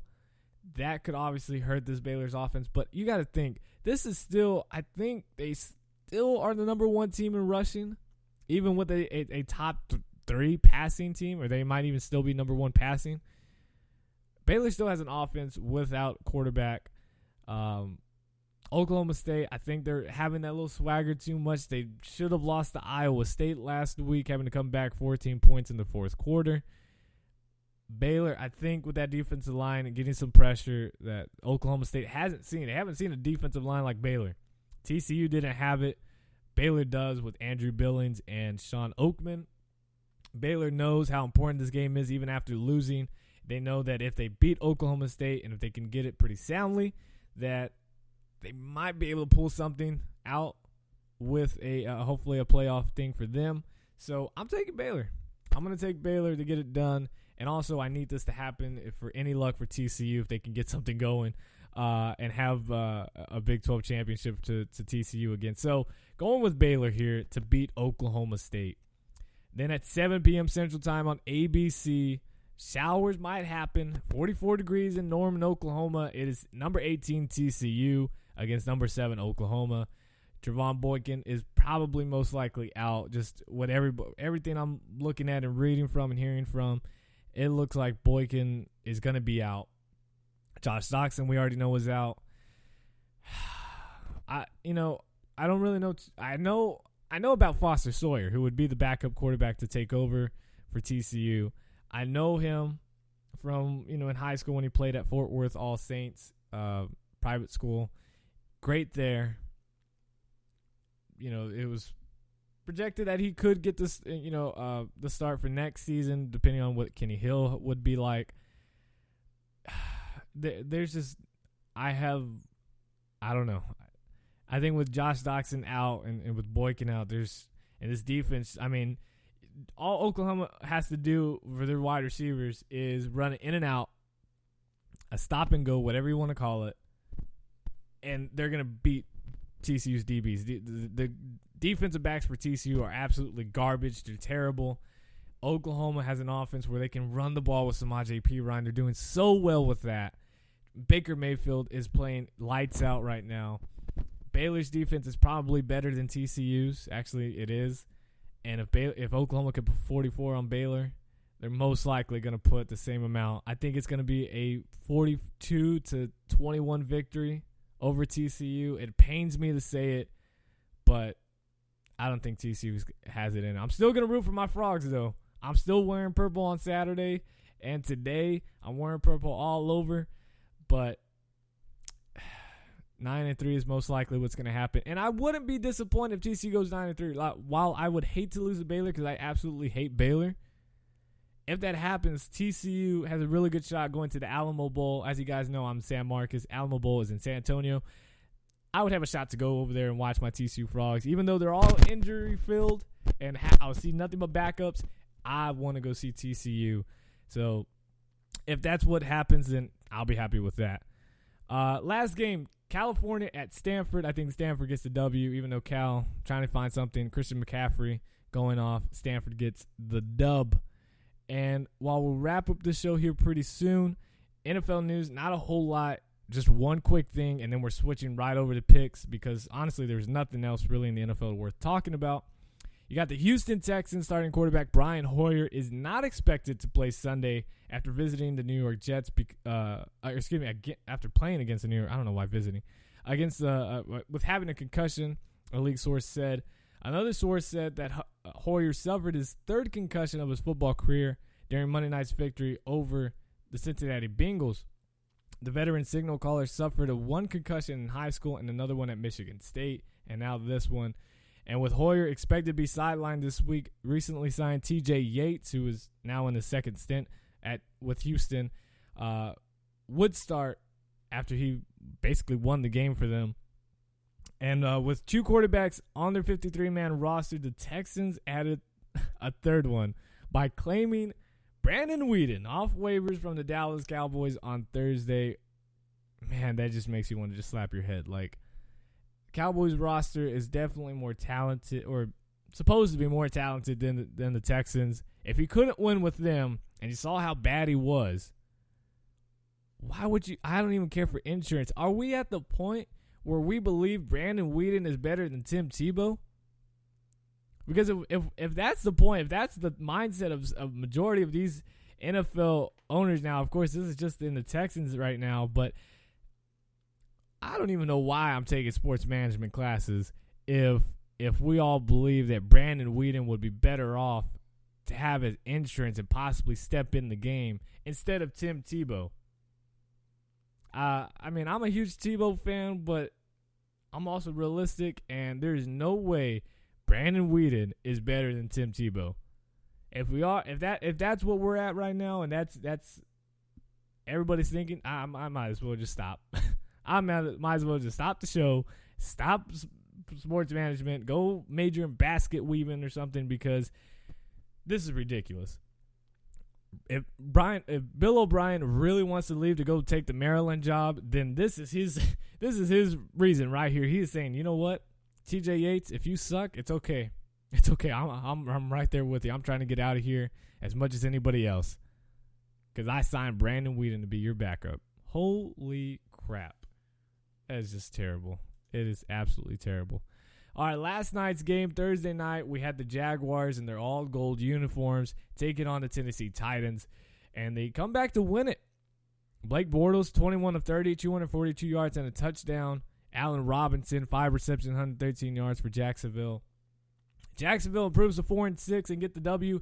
Speaker 3: that could obviously hurt this Baylor's offense. But you got to think, this is still, I think they still are the number 1 team in rushing, even with a top 3 passing team, or they might even still be number 1 passing. Baylor still has an offense without quarterback. Oklahoma State, I think they're having that little swagger too much. They should have lost to Iowa State last week, having to come back 14 points in the fourth quarter. Baylor, I think with that defensive line and getting some pressure that Oklahoma State hasn't seen. They haven't seen a defensive line like Baylor. TCU didn't have it. Baylor does with Andrew Billings and Sean Oakman. Baylor knows how important this game is even after losing. They know that if they beat Oklahoma State and if they can get it pretty soundly, that they might be able to pull something out with a hopefully a playoff thing for them. So I'm taking Baylor. I'm going to take Baylor to get it done. And also, I need this to happen if for any luck for TCU, if they can get something going and have a Big 12 championship to TCU again. So going with Baylor here to beat Oklahoma State. Then at 7 p.m. Central Time on ABC, showers might happen. 44 degrees in Norman, Oklahoma. It is number 18 TCU against number 7 Oklahoma. Trevon Boykin is probably most likely out. Just what everything I'm looking at and reading from and hearing from, it looks like Boykin is going to be out. Josh Doxson, we already know, is out. I don't really know. I know about Foster Sawyer, who would be the backup quarterback to take over for TCU. I know him from, in high school when he played at Fort Worth All Saints private school. Great there. It was projected that he could get this, the start for next season, depending on what Kenny Hill would be like. There's just, I don't know. I think with Josh Doxson out and with Boykin out, and this defense, all Oklahoma has to do for their wide receivers is run it in and out, a stop and go, whatever you want to call it, and they're going to beat TCU's DBs. The defensive backs for TCU are absolutely garbage. They're terrible. Oklahoma has an offense where they can run the ball with Samaje Perine. They're doing so well with that. Baker Mayfield is playing lights out right now. Baylor's defense is probably better than TCU's. Actually, it is. And if Oklahoma could put 44 on Baylor, they're most likely going to put the same amount. I think it's going to be a 42-21 victory over TCU. It pains me to say it, but I don't think TCU has it in. I'm still going to root for my Frogs, though. I'm still wearing purple on Saturday, and today I'm wearing purple all over, but 9-3 is most likely what's going to happen. And I wouldn't be disappointed if TCU goes 9-3. While I would hate to lose to Baylor because I absolutely hate Baylor, if that happens, TCU has a really good shot going to the Alamo Bowl. As you guys know, I'm San Marcos. Alamo Bowl is in San Antonio. I would have a shot to go over there and watch my TCU Frogs. Even though they're all injury-filled and I'll see nothing but backups, I want to go see TCU. So if that's what happens, then I'll be happy with that. Last game, California at Stanford. I think Stanford gets the W, even though Cal trying to find something. Christian McCaffrey going off. Stanford gets the dub. And while we'll wrap up this show here pretty soon, NFL news, not a whole lot. Just one quick thing, and then we're switching right over to picks because, honestly, there's nothing else really in the NFL worth talking about. You got the Houston Texans starting quarterback Brian Hoyer is not expected to play Sunday after visiting the New York Jets. After playing against the New York, I don't know why visiting, with having a concussion. A league source said. Another source said that Hoyer suffered his third concussion of his football career during Monday night's victory over the Cincinnati Bengals. The veteran signal caller suffered one concussion in high school and another one at Michigan State, and now this one. And with Hoyer expected to be sidelined this week, recently signed T.J. Yates, who is now in his second stint with Houston, would start after he basically won the game for them. And with two quarterbacks on their 53-man roster, the Texans added a third one by claiming Brandon Weeden off waivers from the Dallas Cowboys on Thursday. Man, that just makes you want to just slap your head. Like, Cowboys roster is definitely more talented, or supposed to be more talented than the Texans. If he couldn't win with them, and you saw how bad he was, why would you? I don't even care for insurance. Are we at the point where we believe Brandon Weeden is better than Tim Tebow? Because if that's the point, if that's the mindset of majority of these NFL owners now. Of course, this is just in the Texans right now, but I don't even know why I'm taking sports management classes if we all believe that Brandon Weeden would be better off to have his insurance and possibly step in the game instead of Tim Tebow. I mean, I'm a huge Tebow fan, but I'm also realistic, and there's no way Brandon Weeden is better than Tim Tebow. If that's what we're at right now, and that's everybody's thinking, I might as well just stop. I might as well just stop the show, stop sports management, go major in basket weaving or something, because this is ridiculous. If Bill O'Brien really wants to leave to go take the Maryland job, then this is his reason right here. He is saying, you know what, TJ Yates, if you suck, it's okay. It's okay. I'm right there with you. I'm trying to get out of here as much as anybody else because I signed Brandon Weeden to be your backup. Holy crap. That is just terrible. It is absolutely terrible. All right, last night's game, Thursday night, we had the Jaguars in their all-gold uniforms taking on the Tennessee Titans, and they come back to win it. Blake Bortles, 21 of 30, 242 yards and a touchdown. Allen Robinson, 5 receptions, 113 yards for Jacksonville. Jacksonville improves to 4-6 and get the W.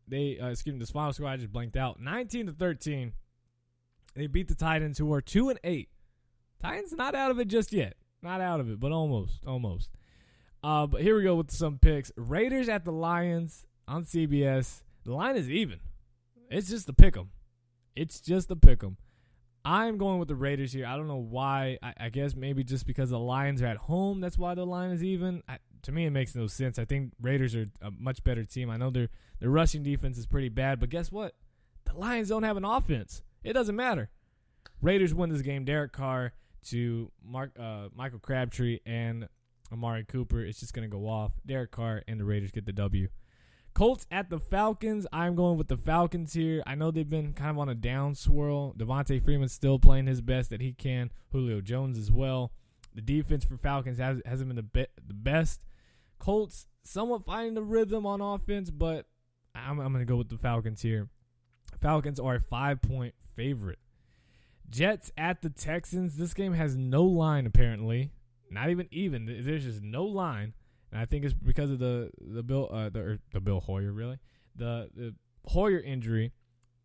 Speaker 3: This final score I just blanked out. 19-13. They beat the Titans, who are 2-8. Titans not out of it just yet. Not out of it, but almost. But here we go with some picks. Raiders at the Lions on CBS. The line is even. It's just a pick 'em. I'm going with the Raiders here. I don't know why. I guess maybe just because the Lions are at home, that's why the line is even. To me, it makes no sense. I think Raiders are a much better team. I know their rushing defense is pretty bad, but guess what? The Lions don't have an offense. It doesn't matter. Raiders win this game. Derek Carr to Michael Crabtree and Amari Cooper. It's just going to go off. Derek Carr and the Raiders get the W. Colts at the Falcons. I'm going with the Falcons here. I know they've been kind of on a down swirl. Devontae Freeman's still playing his best that he can. Julio Jones as well. The defense for Falcons hasn't been the best. Colts somewhat finding the rhythm on offense, but I'm going to go with the Falcons here. Falcons are a 5-point favorite. Jets at the Texans. This game has no line apparently. Not even. There's just no line. And I think it's because of the Bill Hoyer, really. The Hoyer injury.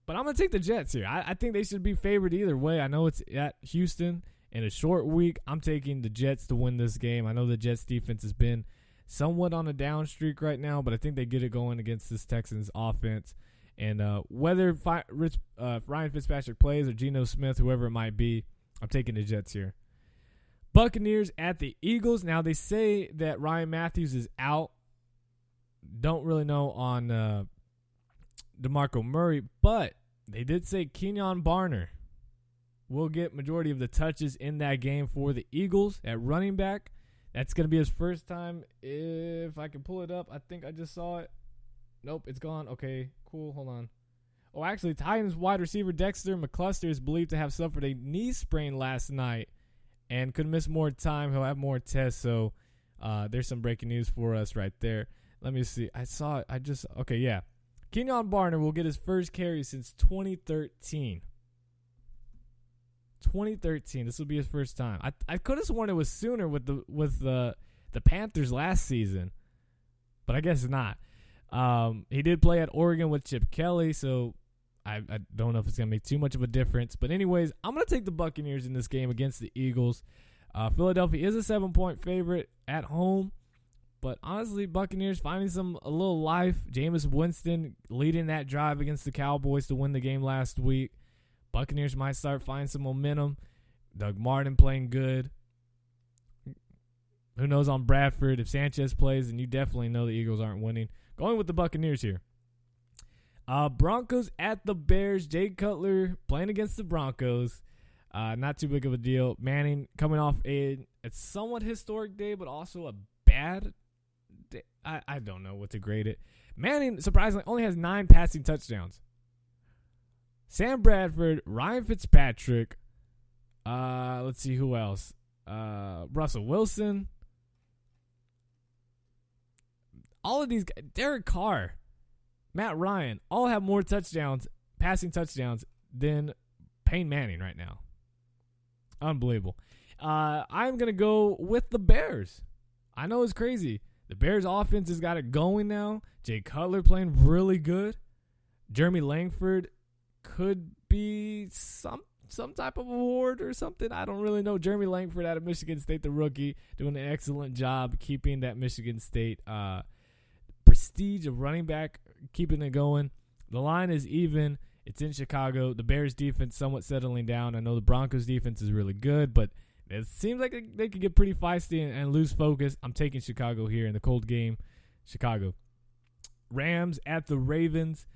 Speaker 3: But I'm going to take the Jets here. I think they should be favored either way. I know it's at Houston in a short week. I'm taking the Jets to win this game. I know the Jets defense has been somewhat on a down streak right now, but I think they get it going against this Texans offense. And whether Ryan Fitzpatrick plays or Geno Smith, whoever it might be, I'm taking the Jets here. Buccaneers at the Eagles. Now, they say that Ryan Matthews is out. Don't really know on DeMarco Murray, but they did say Kenyon Barner will get majority of the touches in that game for the Eagles at running back. That's going to be his first time. If I can pull it up, I think I just saw it. Nope, it's gone. Okay, cool. Hold on. Oh, actually, Titans wide receiver Dexter McCluster is believed to have suffered a knee sprain last night and could miss more time. He'll have more tests. So there's some breaking news for us right there. Let me see. I saw it. Okay, yeah. Kenyon Barner will get his first carry since 2013. 2013. This will be his first time. I could have sworn it was sooner with the Panthers last season, but I guess not. He did play at Oregon with Chip Kelly, so I don't know if it's going to make too much of a difference. But anyways, I'm going to take the Buccaneers in this game against the Eagles. Philadelphia is a 7-point favorite at home. But honestly, Buccaneers finding a little life. Jameis Winston leading that drive against the Cowboys to win the game last week. Buccaneers might start finding some momentum. Doug Martin playing good. Who knows on Bradford? If Sanchez plays, then you definitely know the Eagles aren't winning. Going with the Buccaneers here. Broncos at the Bears. Jay Cutler playing against the Broncos. Not too big of a deal. Manning coming off a somewhat historic day, but also a bad day. I don't know what to grade it. Manning, surprisingly, only has 9 passing touchdowns. Sam Bradford, Ryan Fitzpatrick. Let's see who else. Russell Wilson. All of these guys. Derek Carr. Matt Ryan all have more touchdowns, passing touchdowns, than Peyton Manning right now. Unbelievable. I'm going to go with the Bears. I know it's crazy. The Bears offense has got it going now. Jay Cutler playing really good. Jeremy Langford could be some type of award or something. I don't really know. Jeremy Langford out of Michigan State, the rookie, doing an excellent job keeping that Michigan State prestige of running back, keeping it going. The line is even. It's in Chicago. The Bears defense somewhat settling down. I know the Broncos defense is really good, but it seems like they could get pretty feisty and lose focus. I'm taking Chicago here in the cold game. Chicago. Rams at the Ravens.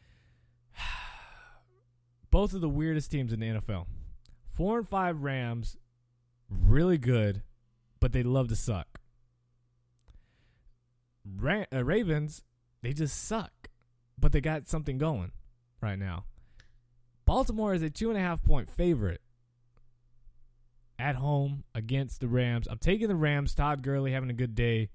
Speaker 3: Both of the weirdest teams in the NFL. 4-5 Rams, really good, but they love to suck. Ravens, they just suck, but they got something going right now. Baltimore is a 2.5-point favorite at home against the Rams. I'm taking the Rams. Todd Gurley having a good day,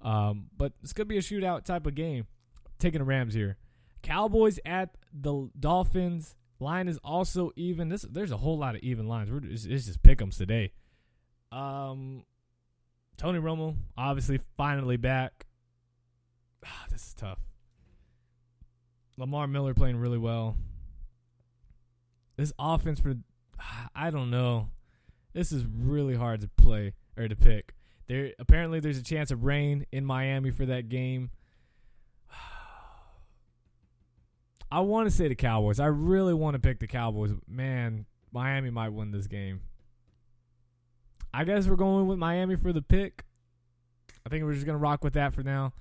Speaker 3: but it's going to be a shootout type of game. I'm taking the Rams here. Cowboys at the Dolphins. Line is also even. There's a whole lot of even lines. It's just pick'ems today. Tony Romo, obviously, finally back. This is tough. Lamar Miller playing really well. This offense I don't know. This is really hard to play or to pick. Apparently there's a chance of rain in Miami for that game. I want to say the Cowboys. I really want to pick the Cowboys. Man, Miami might win this game. I guess we're going with Miami for the pick. I think we're just going to rock with that for now.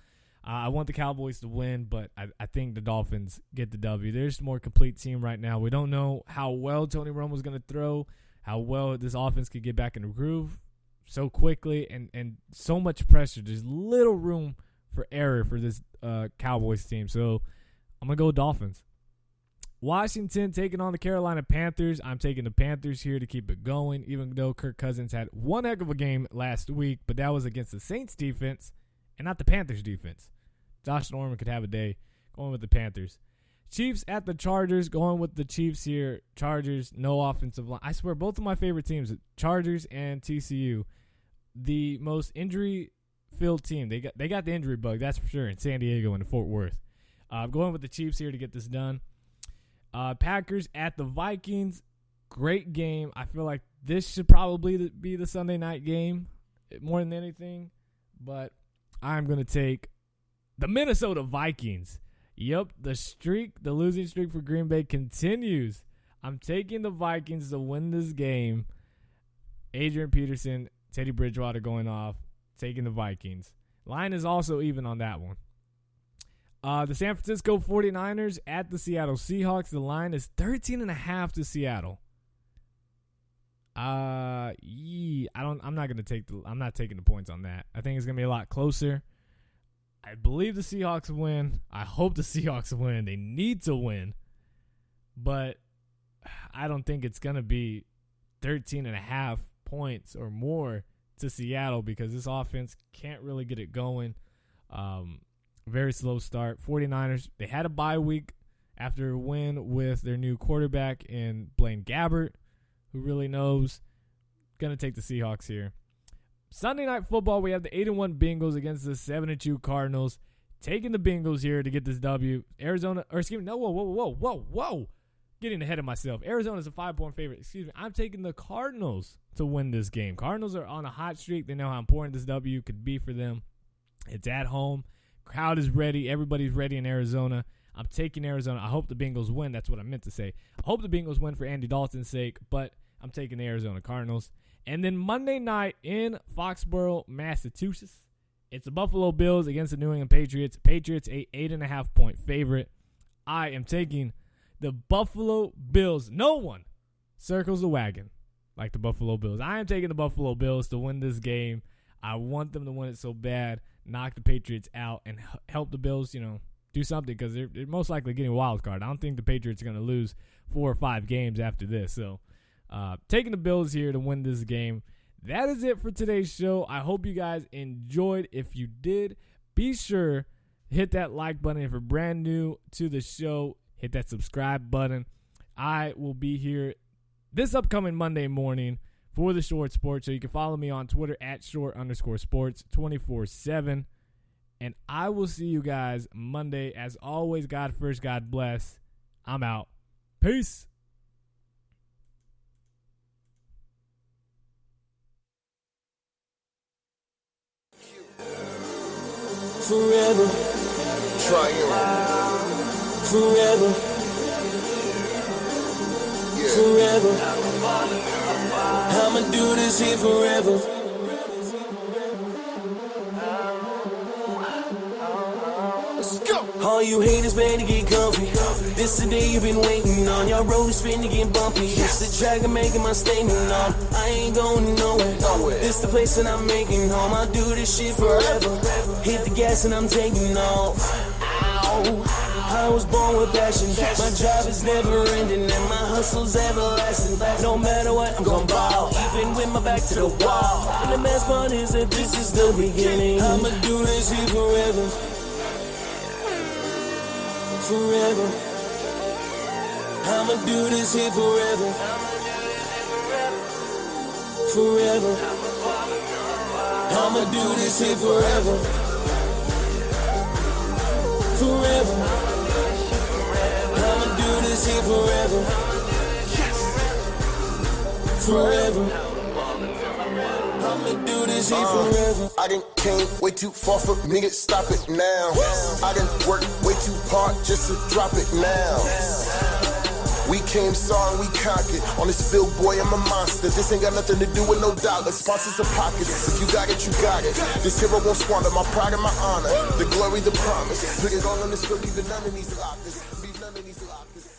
Speaker 3: I want the Cowboys to win, but I think the Dolphins get the W. They're just a more complete team right now. We don't know how well Tony Romo's going to throw, how well this offense could get back in the groove so quickly, and so much pressure. There's little room for error for this Cowboys team. So I'm going to go with Dolphins. Washington taking on the Carolina Panthers. I'm taking the Panthers here to keep it going, even though Kirk Cousins had one heck of a game last week, but that was against the Saints defense and not the Panthers defense. Josh Norman could have a day. Going with the Panthers. Chiefs at the Chargers. Going with the Chiefs here. Chargers, no offensive line. I swear, both of my favorite teams, Chargers and TCU, the most injury-filled team. They got the injury bug, that's for sure, in San Diego and Fort Worth. Going with the Chiefs here to get this done. Packers at the Vikings. Great game. I feel like this should probably be the Sunday night game more than anything, but I'm going to take the Minnesota Vikings. Yep, the losing streak for Green Bay continues. I'm taking the Vikings to win this game. Adrian Peterson, Teddy Bridgewater going off. Taking the Vikings. Line is also even on that one. The San Francisco 49ers at the Seattle Seahawks. The line is 13.5 to Seattle. I'm not taking the points on that. I think it's gonna be a lot closer. I believe the Seahawks win. I hope the Seahawks win. They need to win, but I don't think it's gonna be 13.5 points or more to Seattle because this offense can't really get it going. Very slow start. 49ers, they had a bye week after a win with their new quarterback in Blaine Gabbert, who really knows. Going to take the Seahawks here. Sunday Night Football, we have the 8-1 Bengals against the 7-2 Cardinals. Taking the Bengals here to get this W. Whoa. Getting ahead of myself. Arizona's a 5-point favorite. I'm taking the Cardinals to win this game. Cardinals are on a hot streak. They know how important this W could be for them. It's at home. Crowd is ready. Everybody's ready in Arizona. I'm taking Arizona. I hope the Bengals win. That's what I meant to say. I hope the Bengals win for Andy Dalton's sake, but I'm taking the Arizona Cardinals. And then Monday night in Foxborough, Massachusetts, it's the Buffalo Bills against the New England Patriots. Patriots, a 8.5-point favorite. I am taking the Buffalo Bills. No one circles the wagon like the Buffalo Bills. I am taking the Buffalo Bills to win this game. I want them to win it so bad. Knock the Patriots out and help the Bills, do something because they're most likely getting a wild card. I don't think the Patriots are going to lose 4 or 5 games after this. So taking the Bills here to win this game. That is it for today's show. I hope you guys enjoyed. If you did, be sure hit that like button. If you're brand new to the show, hit that subscribe button. I will be here this upcoming Monday morning for the Short Sports. So you can follow me on Twitter at @short_sports 24/7. And I will see you guys Monday. As always, God first, God bless. I'm out. Peace.
Speaker 2: Forever.
Speaker 4: Triune.
Speaker 2: Forever.
Speaker 4: Yeah.
Speaker 2: Forever. I'ma do this here forever.
Speaker 4: Let's go.
Speaker 2: All you haters better get comfy. This the day you've been waiting on. Y'all road is finna get bumpy. It's the dragon making my statement on. I ain't going nowhere. This the place that I'm making home. I do this shit forever. Hit the gas and I'm taking off. Ow. I was born with passion. My job is never ending and my hustle's everlasting. No matter what, I'm gon' ball, even with my back to the wall. And the best part is that this is the beginning. I'ma do this here forever. Forever. I'ma do this here forever. Forever. I'ma do this here forever. Forever. I'ma do this here forever. Forever. I'ma do this here forever.
Speaker 4: I done came way too far for me to stop it now. I done worked way too hard just to drop it now. We came, saw, and we conquered. On this field, boy, I'm a monster. This ain't got nothing to do with no dollars. Sponsors and pockets. If you got it, you got it. This hero won't squander my pride and my honor. The glory, the promise. Put it all on this field, leave none of these lockers. Leave none of these lockers.